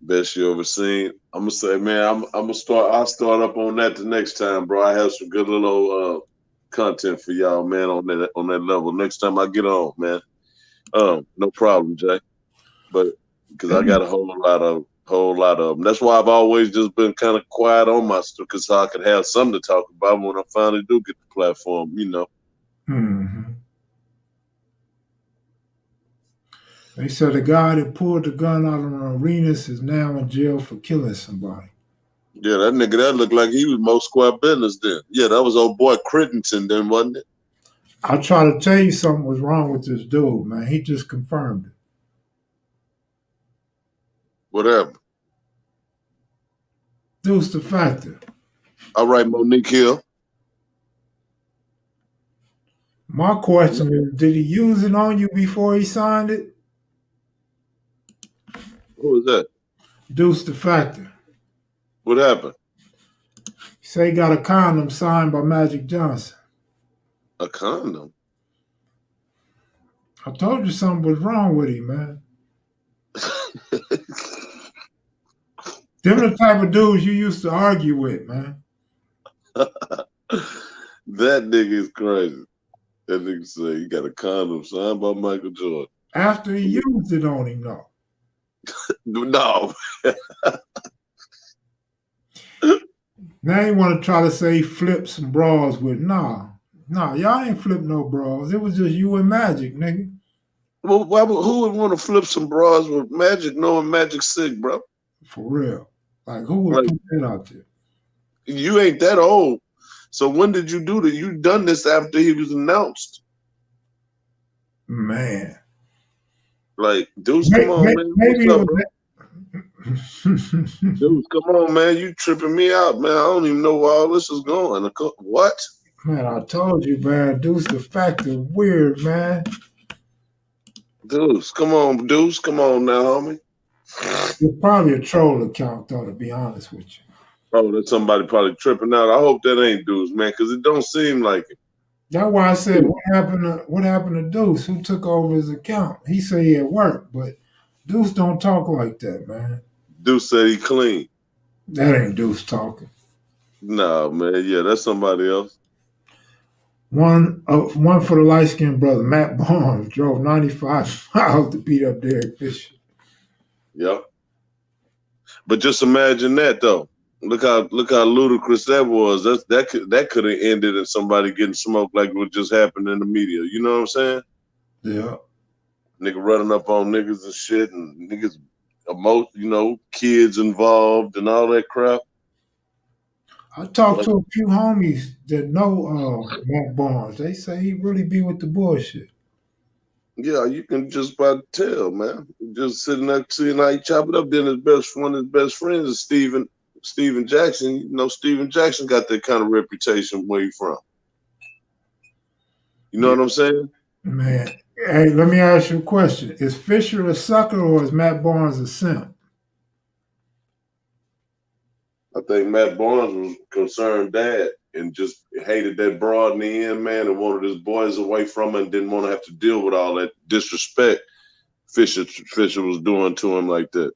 Best you ever seen. I'm gonna say, man, I'll start up on that the next time, bro. I have some good little content for y'all, man, on that level. Next time I get on, man. No problem, Jay. But because I got a whole lot of them. That's why I've always just been kind of quiet on my stuff, because I could have something to talk about when I finally do get the platform, Mm-hmm. They said the guy that pulled the gun out of Arenas is now in jail for killing somebody. Yeah, that nigga that looked like he was most square business then. Yeah, that was old boy Crittenton then, wasn't it? I try to tell you something was wrong with this dude, man. He just confirmed it. Whatever. Deuce the factor. All right, Monique Hill. My question is, did he use it on you before he signed it? Who was that? Deuce the factor. What happened? He say he got a condom signed by Magic Johnson. A condom? I told you something was wrong with him, man. Them the type of dudes you used to argue with, man. That nigga is crazy. That nigga say he got a condom signed by Michael Jordan. After he used it on him, though. No. Now you want to try to say he flipped some bras with, nah, y'all ain't flipped no bras. It was just you and Magic, nigga. Well, who would want to flip some bras with Magic knowing Magic sick, bro? For real. Like, who would Like, put that out there? you ain't that old. So when did you do that? You done this after he was announced. Man. Like, Deuce, come on, man. Maybe What's it up, bro? Deuce, come on, man. You tripping me out, man. I don't even know where all this is going. What? Man, I told you, man. Deuce the factor weird, man. Deuce, come on, Deuce. Come on now, homie. It's probably a troll account, though, to be honest with you. Oh, that's somebody probably tripping out. I hope that ain't Deuce, man, because it don't seem like it. That's why I said, what happened to Deuce? Who took over his account? He said he at work, but Deuce don't talk like that, man. Deuce said he clean. That ain't Deuce talking. Nah, man. Yeah, that's somebody else. One for the light-skinned brother, Matt Barnes, drove 95 miles to beat up Derek Fisher. Yeah. But just imagine that, though. Look how ludicrous that was. That could have ended in somebody getting smoked like what just happened in the media. You know what I'm saying? Yeah. Nigga running up on niggas and shit, and niggas kids involved and all that crap. I talked to a few homies that know Matt Barnes. They say he really be with the bullshit. Yeah, you can just about tell, man. Just sitting there seeing how he chop it up. Then one of his best friends is Steven Jackson. You know, Steven Jackson got that kind of reputation where he from. You know what I'm saying? Man, hey, let me ask you a question. Is Fisher a sucker or is Matt Barnes a simp? I think Matt Barnes was concerned dad and just hated that broad in the end, man, and wanted his boys away from him and didn't want to have to deal with all that disrespect Fisher was doing to him like that.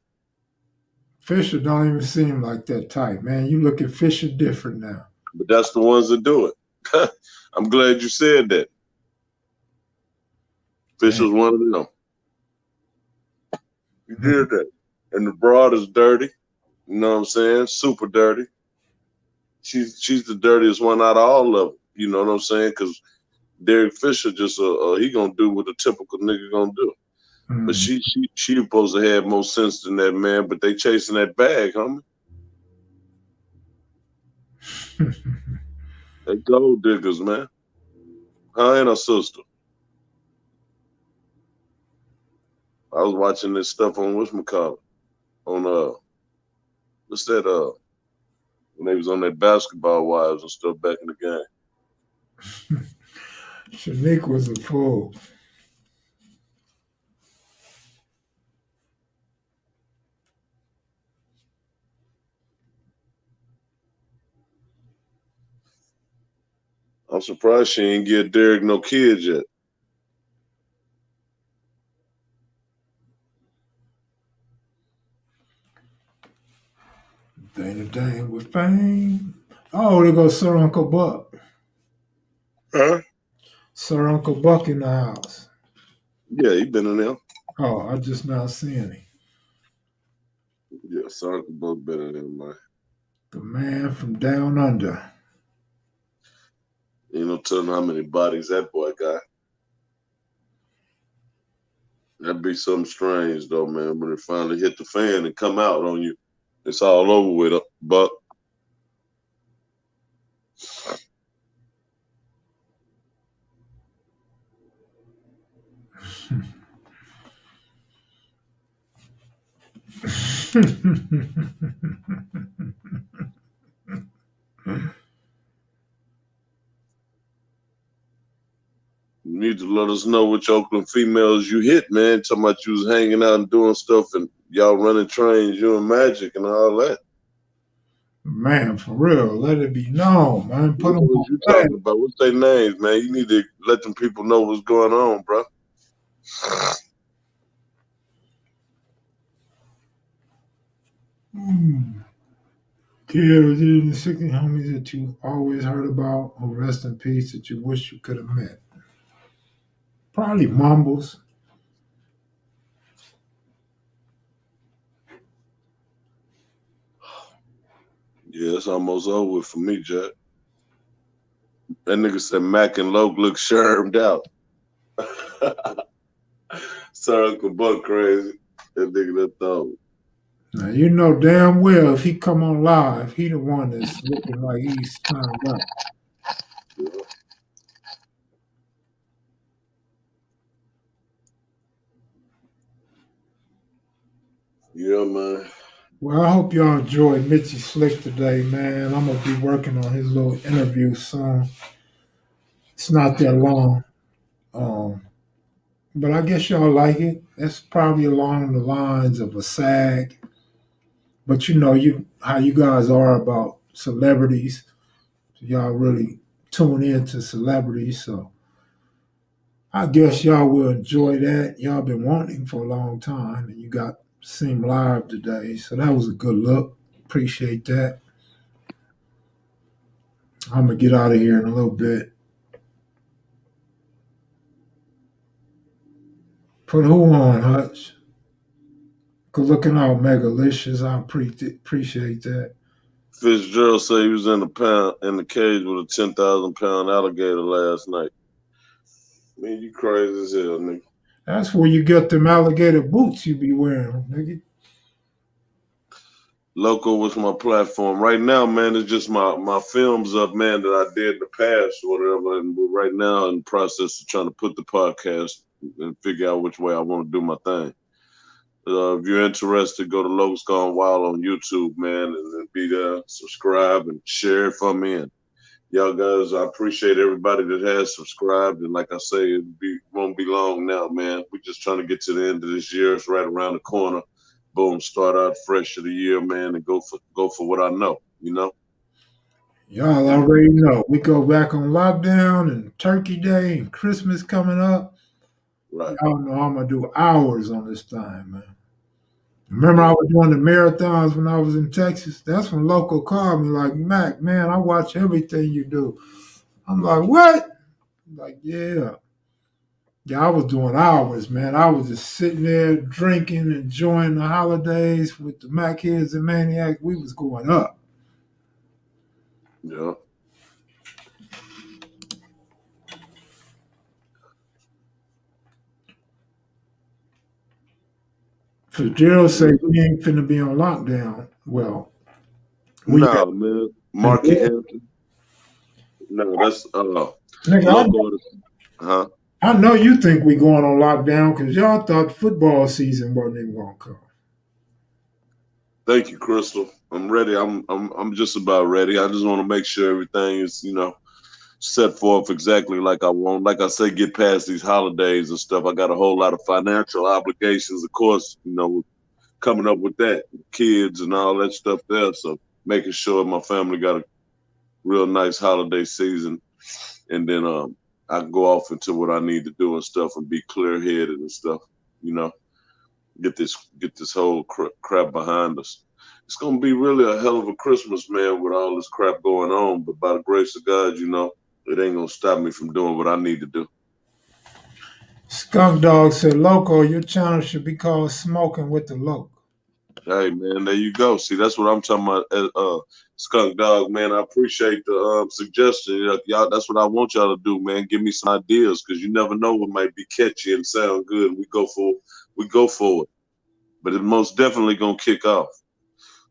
Fisher don't even seem like that type, man. You look at Fisher different now. But that's the ones that do it. I'm glad you said that. Fisher's one of them. You did that. And the broad is dirty. You know what I'm saying? Super dirty. She's the dirtiest one out of all of them. You know what I'm saying? Because Derek Fisher just he gonna do what a typical nigga gonna do. But she supposed to have more sense than that, man. But they chasing that bag, homie. They gold diggers, man. Her and her sister. I was watching this stuff on whatchamacallit. On what's that when they was on that Basketball Wives and stuff back in the game. Shanique was a fool. I'm surprised she ain't get Derek no kids yet. Dang with fame. Oh, there goes Sir Uncle Buck. Huh? Sir Uncle Buck in the house. Yeah, he been in there. Oh, I just now seeing him. Yeah, Sir Uncle Buck better than man. The man from down under. You know, telling how many bodies that boy got. That'd be something strange though, man. When it finally hit the fan and come out on you, it's all over with. But you need to let us know which Oakland females you hit, man. Talking about you was hanging out and doing stuff and y'all running trains, you and Magic and all that. Man, for real, let it be known, man. Put What them was on you blast. talking about? What's their names, man? You need to let them people know what's going on, bro. Kids in the 60 homies that you always heard about or rest in peace that you wish you could have met. Probably Mumbles. Yeah, it's almost over for me, Jack. That nigga said Mac and Loke look shermed out. Sorry, Uncle Buck crazy. That nigga that thought. Now you know damn well if he come on live, he the one that's looking like he's turned up. Yeah. Yeah, man. Well, I hope y'all enjoyed Mitchy Slick today, man. I'm gonna be working on his little interview soon. It's not that long. Um, but I guess y'all like it. It's probably along the lines of a SAG. But you know you how you guys are about celebrities. Y'all really tune in to celebrities, so I guess y'all will enjoy that. Y'all been wanting for a long time, and you got to see him live today, so that was a good look. Appreciate that. I'm gonna get out of here in a little bit. Put who on, Hutch? Good looking out, Megalicious. I appreciate that. Fitzgerald said he was in the cage with a 10,000 pound alligator last night. Man, you crazy as hell, nigga. That's where you get them alligator boots you be wearing, nigga. Loco was my platform. Right now, man, it's just my films up, man, that I did in the past or whatever. And we're right now in the process of trying to put the podcast and figure out which way I want to do my thing. If you're interested, go to Logan's Gone Wild on YouTube, man, and be there, subscribe and share it for me. And y'all guys, I appreciate everybody that has subscribed. And like I say, won't be long now, man. We're just trying to get to the end of this year. It's right around the corner. Boom, start out fresh of the year, man, and go for what I know, you know? Y'all already know. We go back on lockdown and Turkey Day and Christmas coming up. Right. Y'all know I'm gonna do hours on this time, man. Remember I Yeah. was doing the marathons when I was in Texas? That's when Loco called me like, Mac, man, I watch everything you do. I'm like, what? I'm like, yeah. Yeah, I was doing hours, man. I was just sitting there drinking, enjoying the holidays with the Mac Heads and Maniacs. We was going up. Yeah. Fitzgerald said we ain't finna be on lockdown. Well, we No, man. and Marky Hampton. No, that's nigga, Loco. Huh? I know you think we going on lockdown because y'all thought football season wasn't even gonna come. Thank you, Crystal. I'm ready. I'm just about ready. I just want to make sure everything is, set forth exactly like I want. Like I say, get past these holidays and stuff. I got a whole lot of financial obligations, of course, coming up with that, kids and all that stuff there. So making sure my family got a real nice holiday season, and then I can go off into what I need to do and stuff and be clear headed and stuff. You know, get this whole crap behind us. It's gonna be really a hell of a Christmas, man, with all this crap going on. But by the grace of God, it ain't gonna stop me from doing what I need to do. Skunk Dog said, Loco, your channel should be called Smoking with the Loc. Hey man, there you go. See, that's what I'm talking about. Skunk Dog, man. I appreciate the suggestion. Y'all, that's what I want y'all to do, man. Give me some ideas, because you never know what might be catchy and sound good. We go for it. But it's most definitely gonna kick off.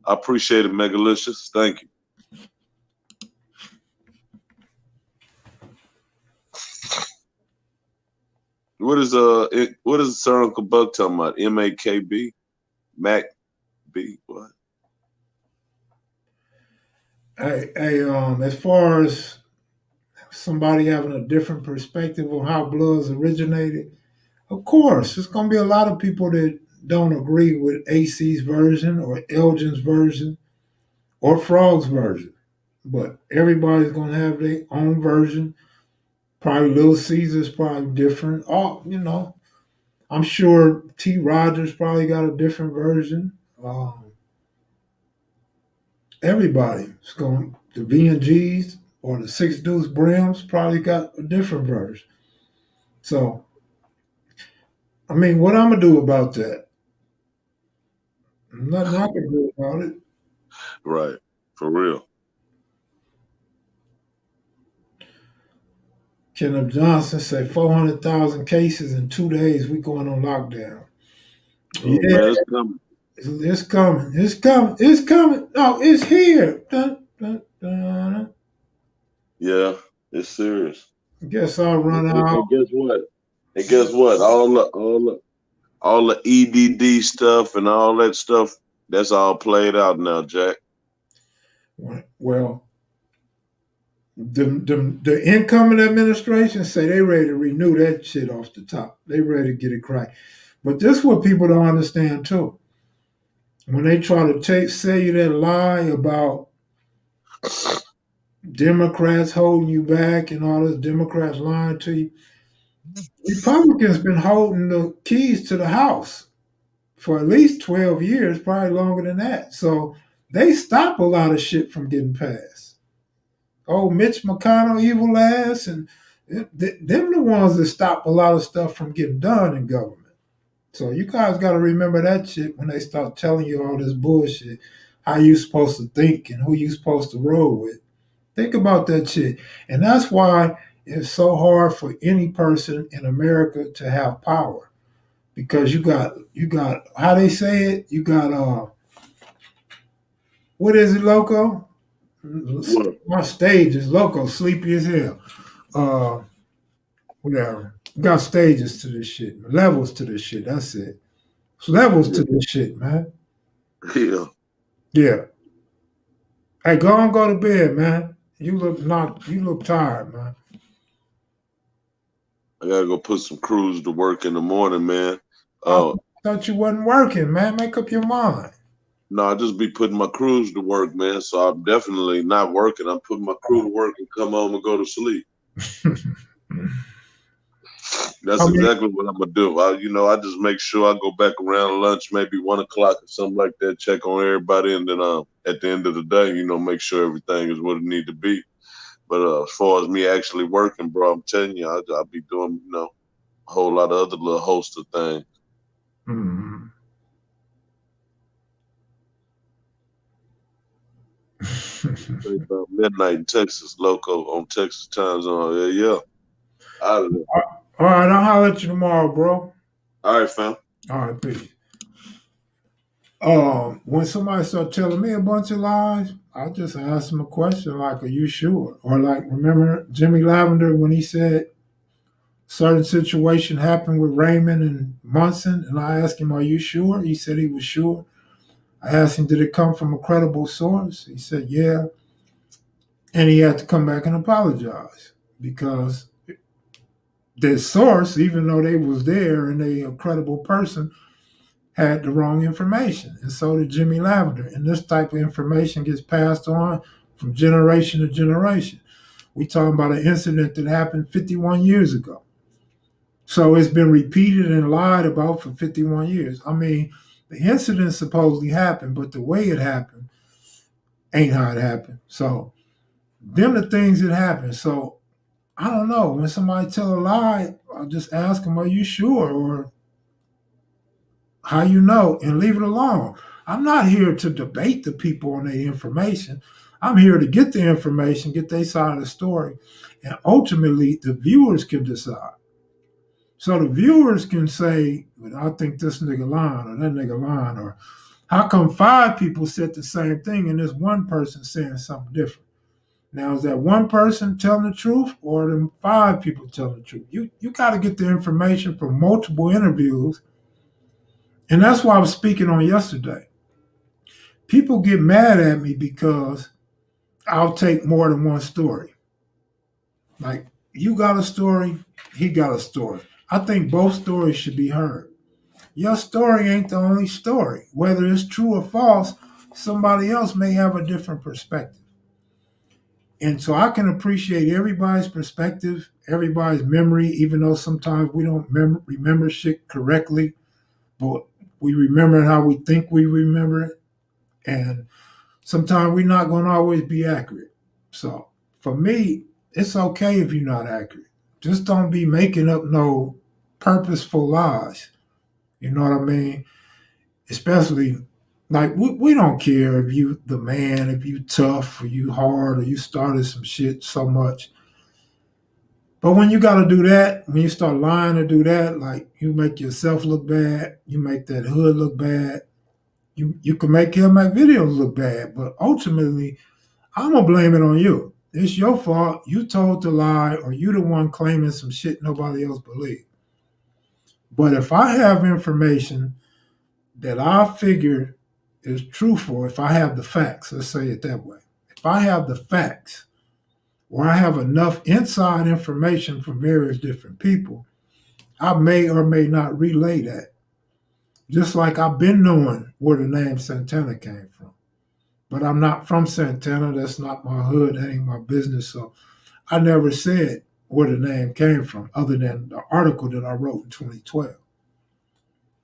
I appreciate it, Megalicious. Thank you. What is Sir Uncle Buck talking about? MAKB? Mac B? What? As far as somebody having a different perspective on how Bloods originated, of course, there's going to be a lot of people that don't agree with AC's version or Elgin's version or Frog's version. But everybody's going to have their own version. Probably Little Caesar's probably different. I'm sure T. Rogers probably got a different version. Everybody's going, the V&Gs or the Six Deuce Brims probably got a different version. So, I mean, what I'm going to do about that? Nothing I can do about it. Right. For real. Kenneth Johnson said 400,000 cases in 2 days. We going on lockdown. Oh Yeah, man, it's coming. it's coming. It's coming. It's coming. No, it's here. Dun, dun, dun. Yeah, it's serious. Guess I'll And, run and- out. and guess what? And guess what? All the EDD stuff and all that stuff, that's all played out now, Jack. Well, the incoming administration say they ready to renew that shit off the top. They ready to get it right. But this is what people don't understand too. When they try to say you that lie about Democrats holding you back and all this Democrats lying to you, Republicans been holding the keys to the House for at least 12 years, probably longer than that. So they stop a lot of shit from getting passed. Oh, Mitch McConnell, evil ass, and them the ones that stop a lot of stuff from getting done in government. So you guys got to remember that shit when they start telling you all this bullshit, how you supposed to think and who you supposed to roll with. Think about that shit. And that's why it's so hard for any person in America to have power. Because you got how they say it, you got what is it, Loco? What? My stage is Loco, sleepy as hell. Uh whatever. You got stages to this shit, levels to this shit. That's it. It's levels Yeah. to this shit, man. Yeah. Yeah. Hey, go on, go to bed, man. You look tired, man. I gotta go put some crews to work in the morning, man. I Uh thought you wasn't working, man. Make up your mind. no, I just be putting my crews to work, man. So I'm definitely not working. I'm putting my crew to work and come home and go to sleep. That's I mean, exactly what I'm gonna do. I just make sure I go back around lunch, maybe 1 o'clock or something like that. Check on everybody, and then at the end of the day, make sure everything is what it need to be. But as far as me actually working, bro, I'm telling you, I'll be doing a whole lot of other little host of things. mm. Say about midnight in Texas, Loco on Texas time zone. Yeah, yeah. Out of there. All right, I'll holler at you tomorrow, bro. All right, fam. All right, peace. When somebody start telling me a bunch of lies, I just ask them a question like, "Are you sure?" Or like, remember Jimmy Lavender when he said certain situation happened with Raymond and Munson, and I asked him, "Are you sure?" He said he was sure. I asked him, "Did it come from a credible source?" He said, "Yeah," and he had to come back and apologize because the source, even though they was there and they a credible person, had the wrong information, and so did Jimmy Lavender. And this type of information gets passed on from generation to generation. We talking about an incident that happened 51 years ago. So it's been repeated and lied about for 51 years. I mean, the incident supposedly happened, but the way it happened ain't how it happened. So them the things that happen. So I don't know. When somebody tell a lie, I'll just ask them, "Are you sure?" Or how you know, and leave it alone. I'm not here to debate the people on their information. I'm here to get the information, get their side of the story, and ultimately the viewers can decide. So the viewers can say, well, I think this nigga lying or that nigga lying, or how come five people said the same thing and this one person saying something different? Now, is that one person telling the truth or them five people telling the truth? You got to get the information from multiple interviews. And that's why I was speaking on yesterday. People get mad at me because I'll take more than one story. Like, you got a story, he got a story. I think both stories should be heard. Your story ain't the only story. Whether it's true or false, somebody else may have a different perspective. And so I can appreciate everybody's perspective, everybody's memory, even though sometimes we don't remember shit correctly, but we remember how we think we remember it. And sometimes we're not going to always be accurate. So for me, it's okay if you're not accurate. Just don't be making up no purposeful lies. You know what I mean? Especially like we don't care if you the man, if you tough or you hard or you started some shit so much. But when you got to do that, when you start lying to do that, like you make yourself look bad, you make that hood look bad. You can make him make videos look bad, but ultimately, I'm gonna blame it on you. It's your fault. You told the lie, or you the one claiming some shit nobody else believed. But if I have information that I figure is truthful, if I have the facts, let's say it that way. If I have the facts, or I have enough inside information from various different people, I may or may not relay that. Just like I've been knowing where the name Santana came from. But I'm not from Santana. That's not my hood. That ain't my business. So I never said where the name came from other than the article that I wrote in 2012.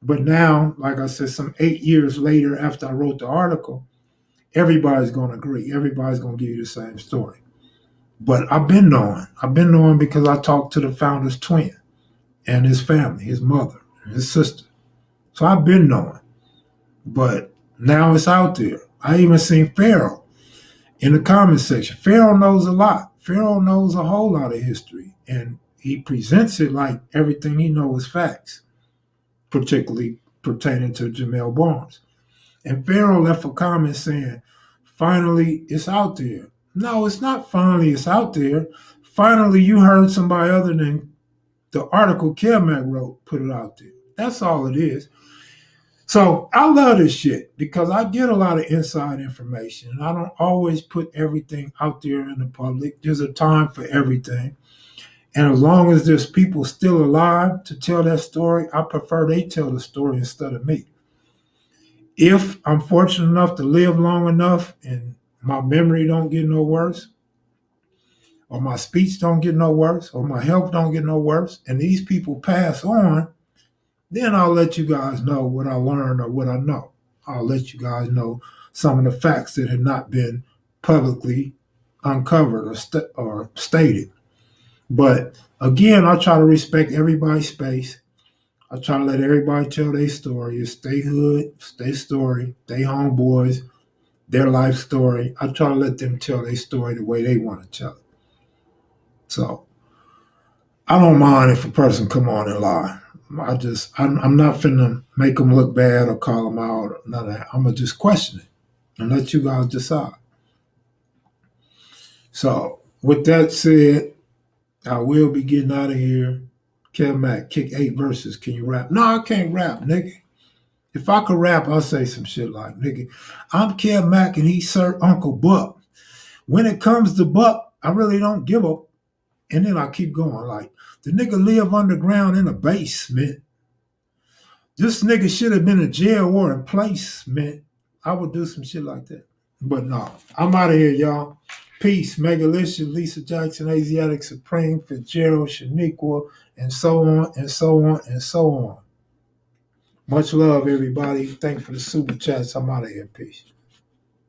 But now, like I said, some 8 years later after I wrote the article, everybody's going to agree. Everybody's going to give you the same story. But I've been knowing. I've been knowing because I talked to the founder's twin and his family, his mother, and his sister. So I've been knowing. But now it's out there. I even seen Pharaoh in the comment section. Pharaoh knows a lot. Pharaoh knows a whole lot of history. And he presents it like everything he knows is facts, particularly pertaining to Jamel Barnes. And Pharaoh left a comment saying, finally, it's out there. No, it's not finally it's out there. Finally, you heard somebody other than the article Kelmac wrote put it out there. That's all it is. So I love this shit because I get a lot of inside information and I don't always put everything out there in the public. There's a time for everything. And as long as there's people still alive to tell that story, I prefer they tell the story instead of me. If I'm fortunate enough to live long enough and my memory don't get no worse, or my speech don't get no worse, or my health don't get no worse, and these people pass on, then I'll let you guys know what I learned or what I know. I'll let you guys know some of the facts that have not been publicly uncovered or stated. But again, I try to respect everybody's space. I try to let everybody tell their story. It's their hood, it's their story, their homeboys, their life story. I try to let them tell their story the way they want to tell it. So I don't mind if a person come on and lie. I'm not finna make them look bad or call them out or none of that. I'm gonna just question it and let you guys decide. So with that said, I will be getting out of here. Kev Mack, kick 8 verses. Can you rap? No, I can't rap, nigga. If I could rap, I'll say some shit like, nigga, I'm Kev Mack and he's Sir Uncle Buck. When it comes to Buck, I really don't give up. And then I keep going like, the nigga live underground in a basement. This nigga should have been in jail or in placement. I would do some shit like that. But no, I'm out of here, y'all. Peace. Megalicious, Lisa Jackson, Asiatic Supreme, Fitzgerald, Shaniqua, and so on, and so on, and so on. Much love, everybody. Thanks for the super chats. I'm out of here. Peace.